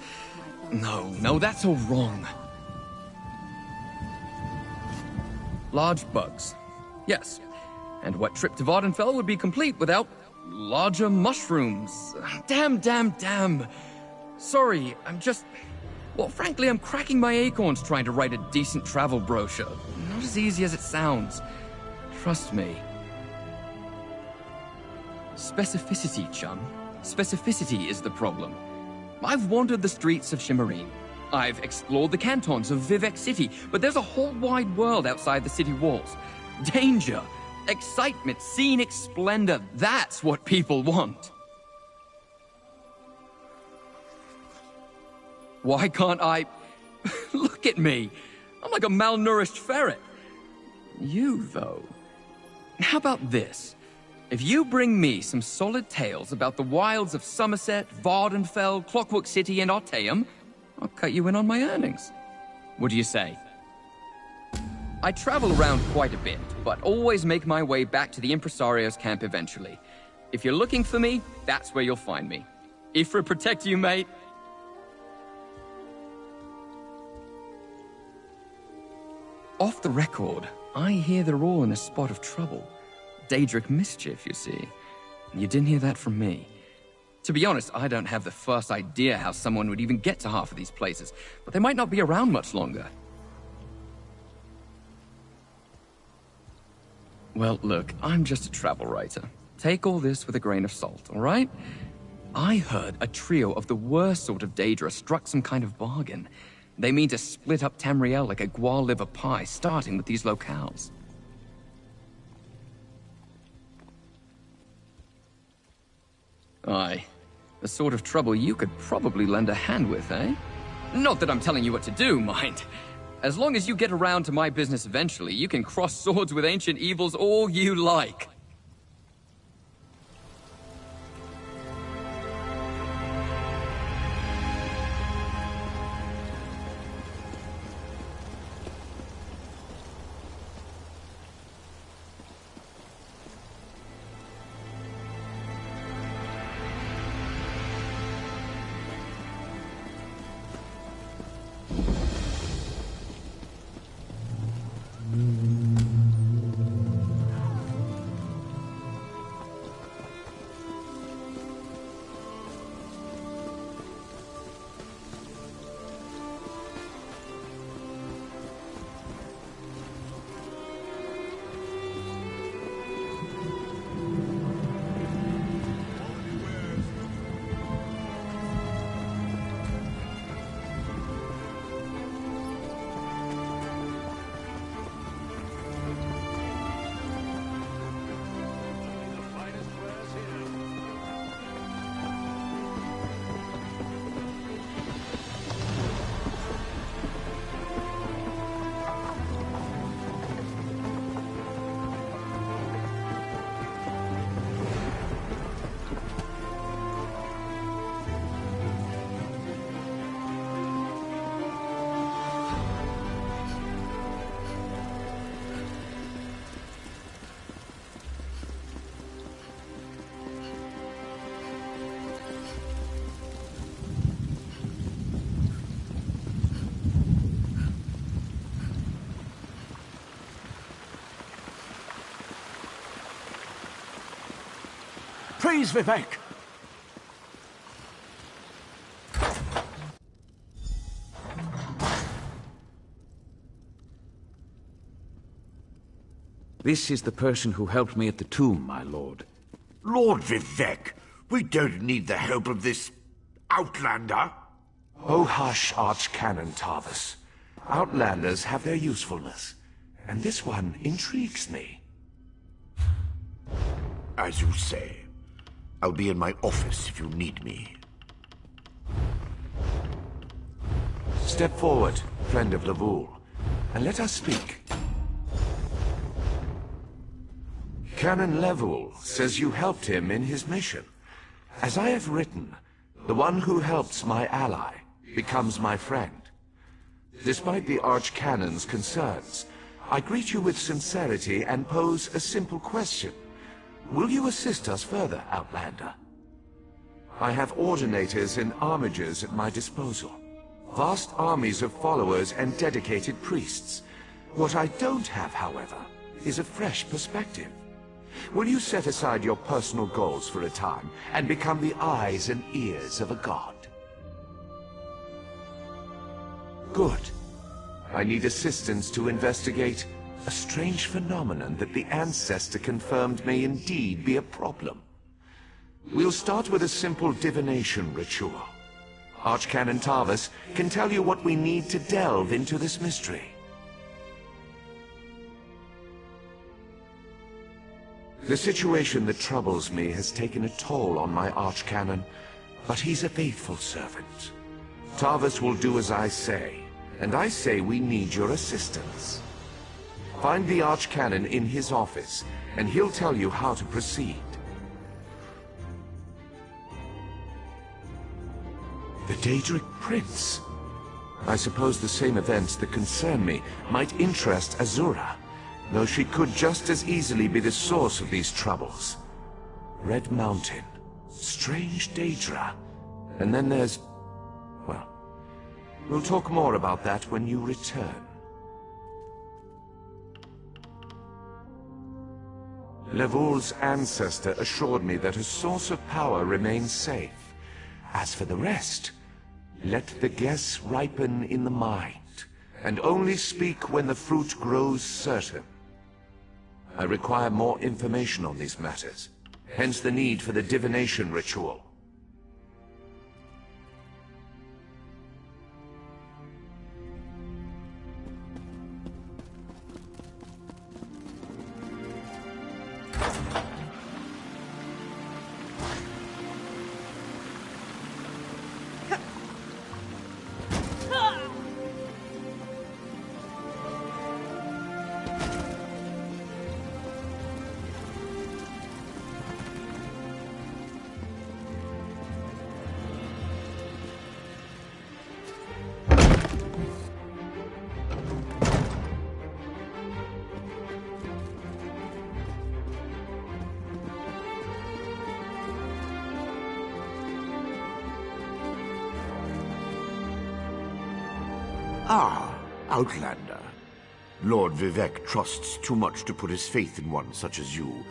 No, that's all wrong. Large bugs. Yes. And what trip to Vvardenfell would be complete without larger mushrooms? Damn. Sorry, well, frankly, I'm cracking my acorns trying to write a decent travel brochure. Not as easy as it sounds. Trust me. Specificity, chum. Specificity is the problem. I've wandered the streets of Shimmerine. I've explored the cantons of Vivec City, but there's a whole wide world outside the city walls. Danger, excitement, scenic splendor, that's what people want. Why can't I... Look at me. I'm like a malnourished ferret. You, though. How about this? If you bring me some solid tales about the wilds of Somerset, Vvardenfell, Clockwork City, and Artaeum, I'll cut you in on my earnings. What do you say? I travel around quite a bit, but always make my way back to the Impresario's camp eventually. If you're looking for me, that's where you'll find me. Ifra protect you, mate. Off the record, I hear they're all in a spot of trouble. Daedric mischief, you see. You didn't hear that from me. To be honest, I don't have the first idea how someone would even get to half of these places, but they might not be around much longer. Well, look, I'm just a travel writer. Take all this with a grain of salt, all right? I heard a trio of the worst sort of Daedra struck some kind of bargain. They mean to split up Tamriel like a guar liver pie, starting with these locales. Aye. The sort of trouble you could probably lend a hand with, eh? Not that I'm telling you what to do, mind. As long as you get around to my business eventually, you can cross swords with ancient evils all you like. Praise Vivek! This is the person who helped me at the tomb, my lord. Lord Vivek, we don't need the help of this outlander. Oh hush, Archcanon Tarvis. Outlanders have their usefulness, and this one intrigues me. As you say. I'll be in my office if you need me. Step forward, friend of Lavul, and let us speak. Canon Level says you helped him in his mission. As I have written, the one who helps my ally becomes my friend. Despite the Archcanon's concerns, I greet you with sincerity and pose a simple question. Will you assist us further, Outlander? I have ordinators and armigers at my disposal. Vast armies of followers and dedicated priests. What I don't have, however, is a fresh perspective. Will you set aside your personal goals for a time and become the eyes and ears of a god? Good. I need assistance to investigate a strange phenomenon that the Ancestor confirmed may indeed be a problem. We'll start with a simple divination ritual. Archcanon Tarvis can tell you what we need to delve into this mystery. The situation that troubles me has taken a toll on my Archcanon, but he's a faithful servant. Tarvis will do as I say, and I say we need your assistance. Find the Archcanon in his office, and he'll tell you how to proceed. The Daedric Prince. I suppose the same events that concern me might interest Azura, though she could just as easily be the source of these troubles. Red Mountain, strange Daedra, and then there's... well, we'll talk more about that when you return. Levul's ancestor assured me that a source of power remains safe. As for the rest, let the guess ripen in the mind, and only speak when the fruit grows certain. I require more information on these matters, hence the need for the divination ritual. Ah, Outlander. Lord Vivec trusts too much to put his faith in one such as you,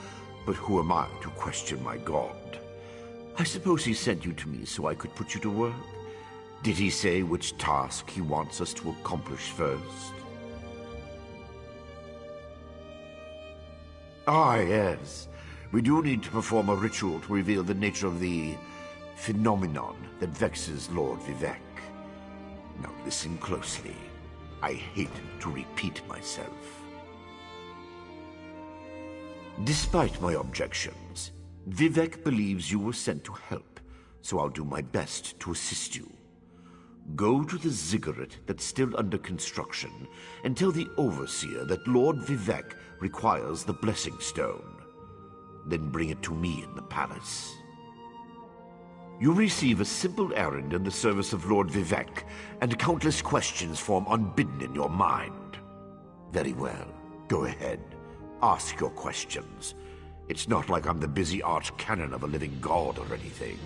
but who am I to question my god? I suppose he sent you to me so I could put you to work? Did he say which task he wants us to accomplish first? Ah, yes. We do need to perform a ritual to reveal the nature of the phenomenon that vexes Lord Vivec. Now listen closely. I hate to repeat myself. Despite my objections, Vivec believes you were sent to help, so I'll do my best to assist you. Go to the ziggurat that's still under construction and tell the Overseer that Lord Vivec requires the Blessing Stone. Then bring it to me in the palace. You receive a simple errand in the service of Lord Vivec, and countless questions form unbidden in your mind. Very well. Go ahead. Ask your questions. It's not like I'm the busy arch-canon of a living god or anything.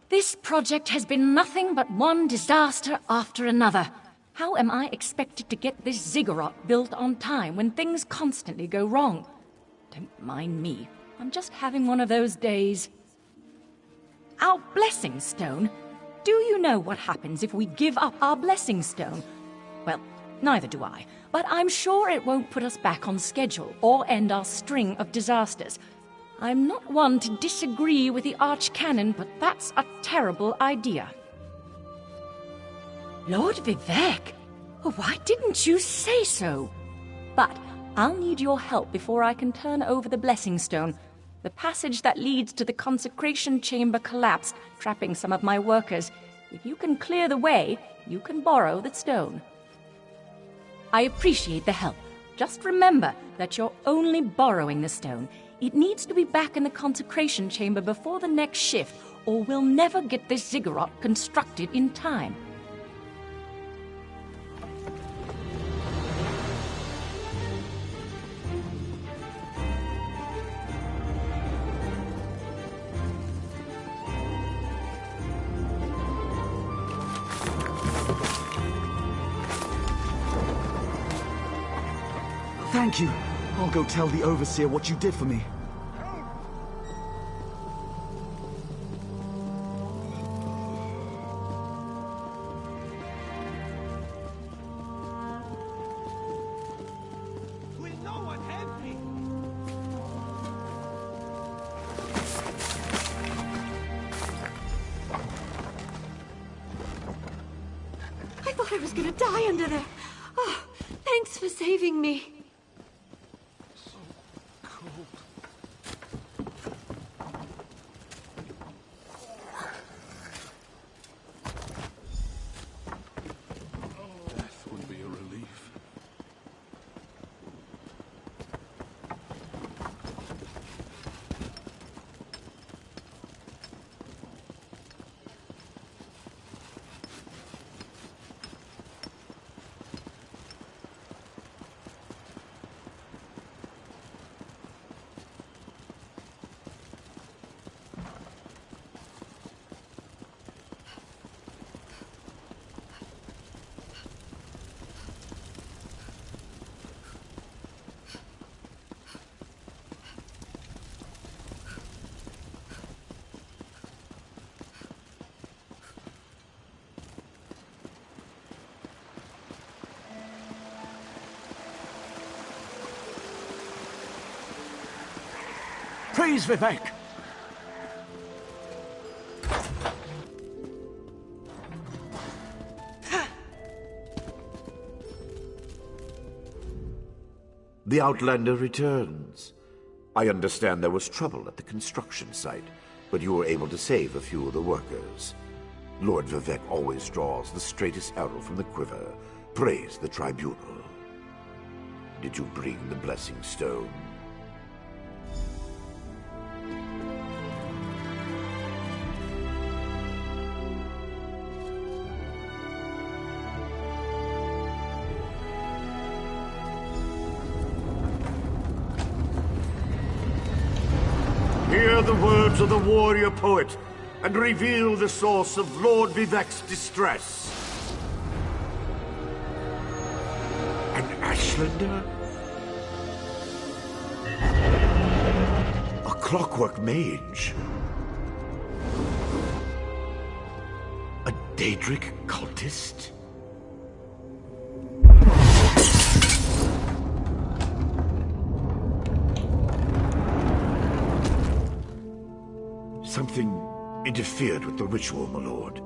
This project has been nothing but one disaster after another. How am I expected to get this ziggurat built on time when things constantly go wrong? Don't mind me. I'm just having one of those days. Our Blessing Stone? Do you know what happens if we give up our Blessing Stone? Well, neither do I, but I'm sure it won't put us back on schedule or end our string of disasters. I'm not one to disagree with the Archcanon, but that's a terrible idea. Lord Vivec? Oh, why didn't you say so? But I'll need your help before I can turn over the Blessing Stone. The passage that leads to the consecration chamber collapsed, trapping some of my workers. If you can clear the way, you can borrow the stone. I appreciate the help. Just remember that you're only borrowing the stone. It needs to be back in the consecration chamber before the next shift, or we'll never get this ziggurat constructed in time. Thank you. I'll go tell the Overseer what you did for me. Will no one help me? I thought I was gonna die under there. Oh, thanks for saving me. Praise Vivec! The Outlander returns. I understand there was trouble at the construction site, but you were able to save a few of the workers. Lord Vivec always draws the straightest arrow from the quiver. Praise the tribunal. Did you bring the blessing stone? Hear the words of the warrior poet, and reveal the source of Lord Vivec's distress. An Ashlander? A clockwork mage? A Daedric cultist? Something interfered with the ritual, my lord.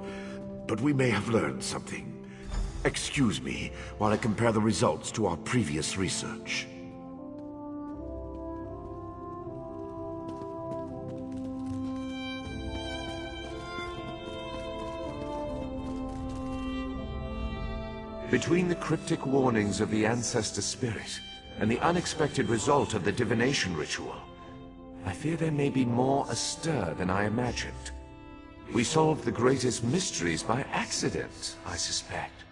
But we may have learned something. Excuse me while I compare the results to our previous research. Between the cryptic warnings of the ancestor spirit and the unexpected result of the divination ritual, I fear there may be more astir than I imagined. We solved the greatest mysteries by accident, I suspect.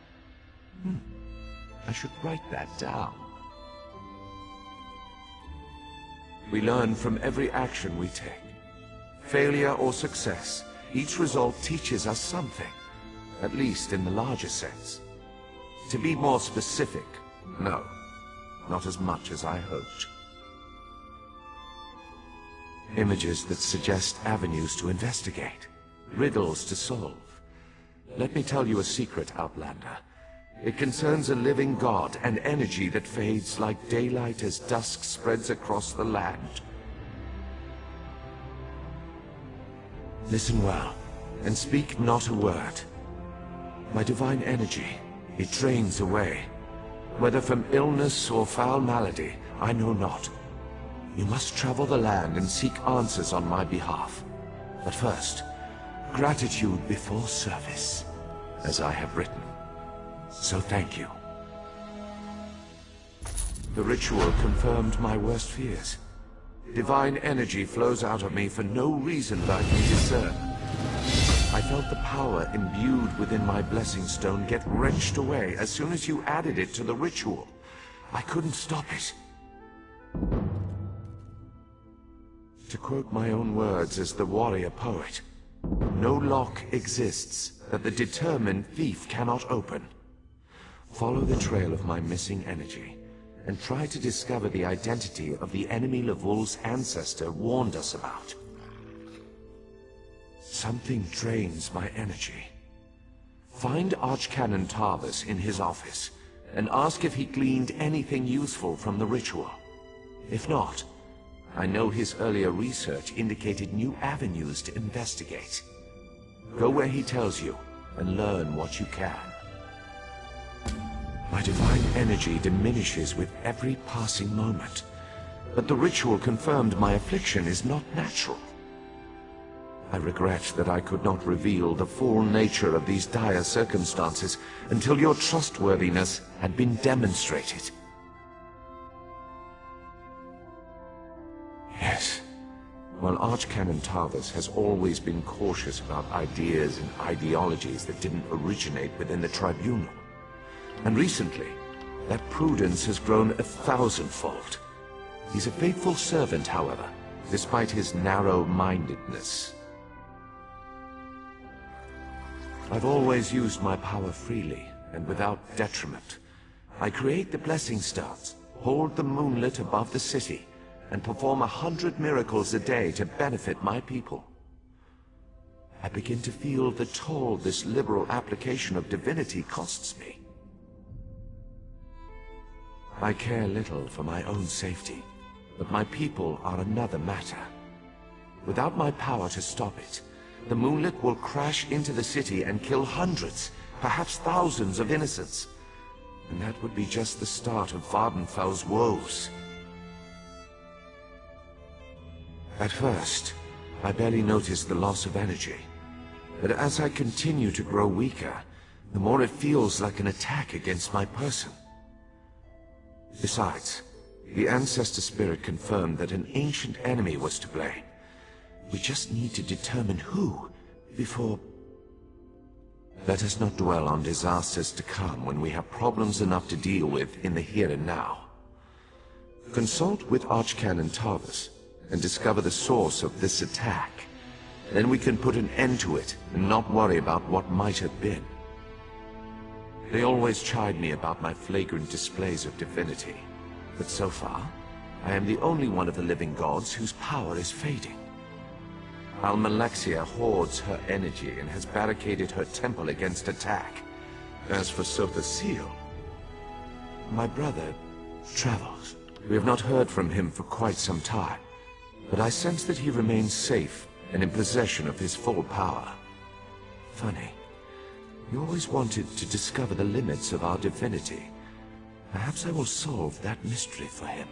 I should write that down. We learn from every action we take. Failure or success, each result teaches us something, at least in the larger sense. To be more specific, no, not as much as I hoped. Images that suggest avenues to investigate, riddles to solve. Let me tell you a secret, Outlander. It concerns a living god and energy that fades like daylight as dusk spreads across the land. Listen well, and speak not a word. My divine energy, it drains away. Whether from illness or foul malady, I know not. You must travel the land and seek answers on my behalf. But first, gratitude before service, as I have written. So thank you. The ritual confirmed my worst fears. Divine energy flows out of me for no reason that I can discern. I felt the power imbued within my blessing stone get wrenched away as soon as you added it to the ritual. I couldn't stop it. To quote my own words as the warrior poet, no lock exists that the determined thief cannot open. Follow the trail of my missing energy, and try to discover the identity of the enemy Levol's ancestor warned us about. Something drains my energy. Find Archcanon Tarvis in his office, and ask if he gleaned anything useful from the ritual. If not, I know his earlier research indicated new avenues to investigate. Go where he tells you, and learn what you can. My divine energy diminishes with every passing moment, but the ritual confirmed my affliction is not natural. I regret that I could not reveal the full nature of these dire circumstances until your trustworthiness had been demonstrated. Yes, while Archcanon Tarvis has always been cautious about ideas and ideologies that didn't originate within the tribunal. And recently, that prudence has grown 1,000-fold. He's a faithful servant, however, despite his narrow-mindedness. I've always used my power freely, and without detriment. I create the blessing stones, hold the moonlit above the city, and perform 100 miracles a day to benefit my people. I begin to feel the toll this liberal application of divinity costs me. I care little for my own safety, but my people are another matter. Without my power to stop it, the moonlit will crash into the city and kill hundreds, perhaps thousands of innocents. And that would be just the start of Vvardenfell's woes. At first, I barely noticed the loss of energy. But as I continue to grow weaker, the more it feels like an attack against my person. Besides, the Ancestor Spirit confirmed that an ancient enemy was to blame. We just need to determine who before... Let us not dwell on disasters to come when we have problems enough to deal with in the here and now. Consult with Archcanon Tarvis and discover the source of this attack. Then we can put an end to it and not worry about what might have been. They always chide me about my flagrant displays of divinity, but so far, I am the only one of the living gods whose power is fading. Almalexia hoards her energy and has barricaded her temple against attack. As for Sotha Seal, my brother travels. We have not heard from him for quite some time, but I sense that he remains safe and in possession of his full power. Funny. We always wanted to discover the limits of our divinity. Perhaps I will solve that mystery for him.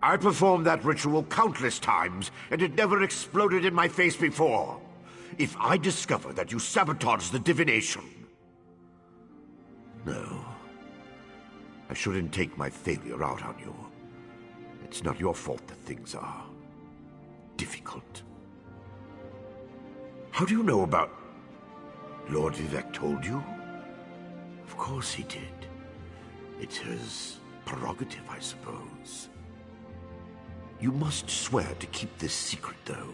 I performed that ritual countless times, and it never exploded in my face before. If I discover that you sabotaged the divination... No. I shouldn't take my failure out on you. It's not your fault that things are... difficult. How do you know about... Lord Vivec told you? Of course he did. It's his prerogative, I suppose. You must swear to keep this secret, though.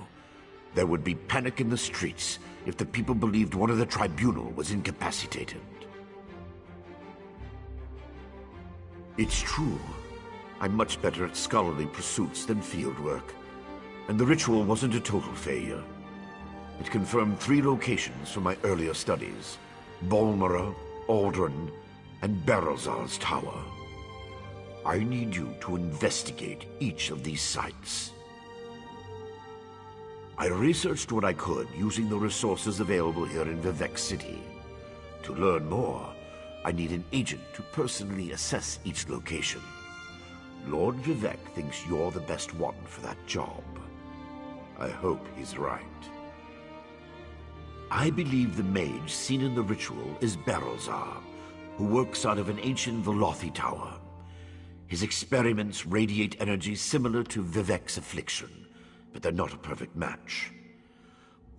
There would be panic in the streets if the people believed one of the tribunal was incapacitated. It's true. I'm much better at scholarly pursuits than fieldwork. And the ritual wasn't a total failure. It confirmed 3 locations from my earlier studies. Balmora, Aldrin, and Barrelzar's tower. I need you to investigate each of these sites. I researched what I could using the resources available here in Vivec City. To learn more, I need an agent to personally assess each location. Lord Vivec thinks you're the best one for that job. I hope he's right. I believe the mage seen in the ritual is Barrelzar, who works out of an ancient Velothi tower. His experiments radiate energy similar to Vivec's affliction, but they're not a perfect match.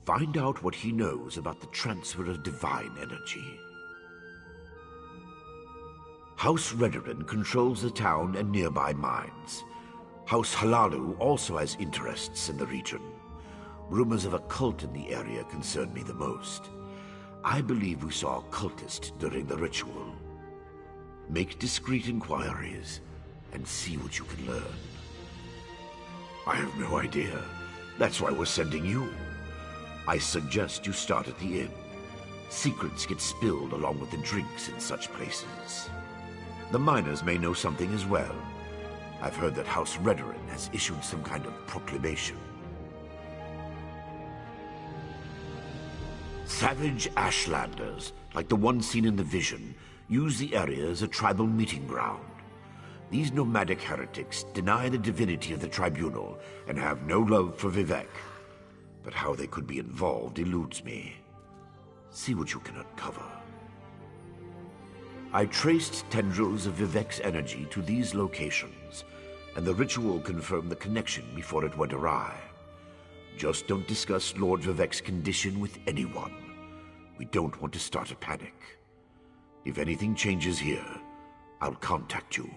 Find out what he knows about the transfer of divine energy. House Redoran controls the town and nearby mines. House Halalu also has interests in the region. Rumors of a cult in the area concern me the most. I believe we saw a cultist during the ritual. Make discreet inquiries and see what you can learn. I have no idea. That's why we're sending you. I suggest you start at the inn. Secrets get spilled along with the drinks in such places. The miners may know something as well. I've heard that House Redoran has issued some kind of proclamation. Savage Ashlanders, like the one seen in the vision, use the area as a tribal meeting ground. These nomadic heretics deny the divinity of the tribunal and have no love for Vivec. But how they could be involved eludes me. See what you can uncover. I traced tendrils of Vivec's energy to these locations, and the ritual confirmed the connection before it went awry. Just don't discuss Lord Vivec's condition with anyone. We don't want to start a panic. If anything changes here, I'll contact you.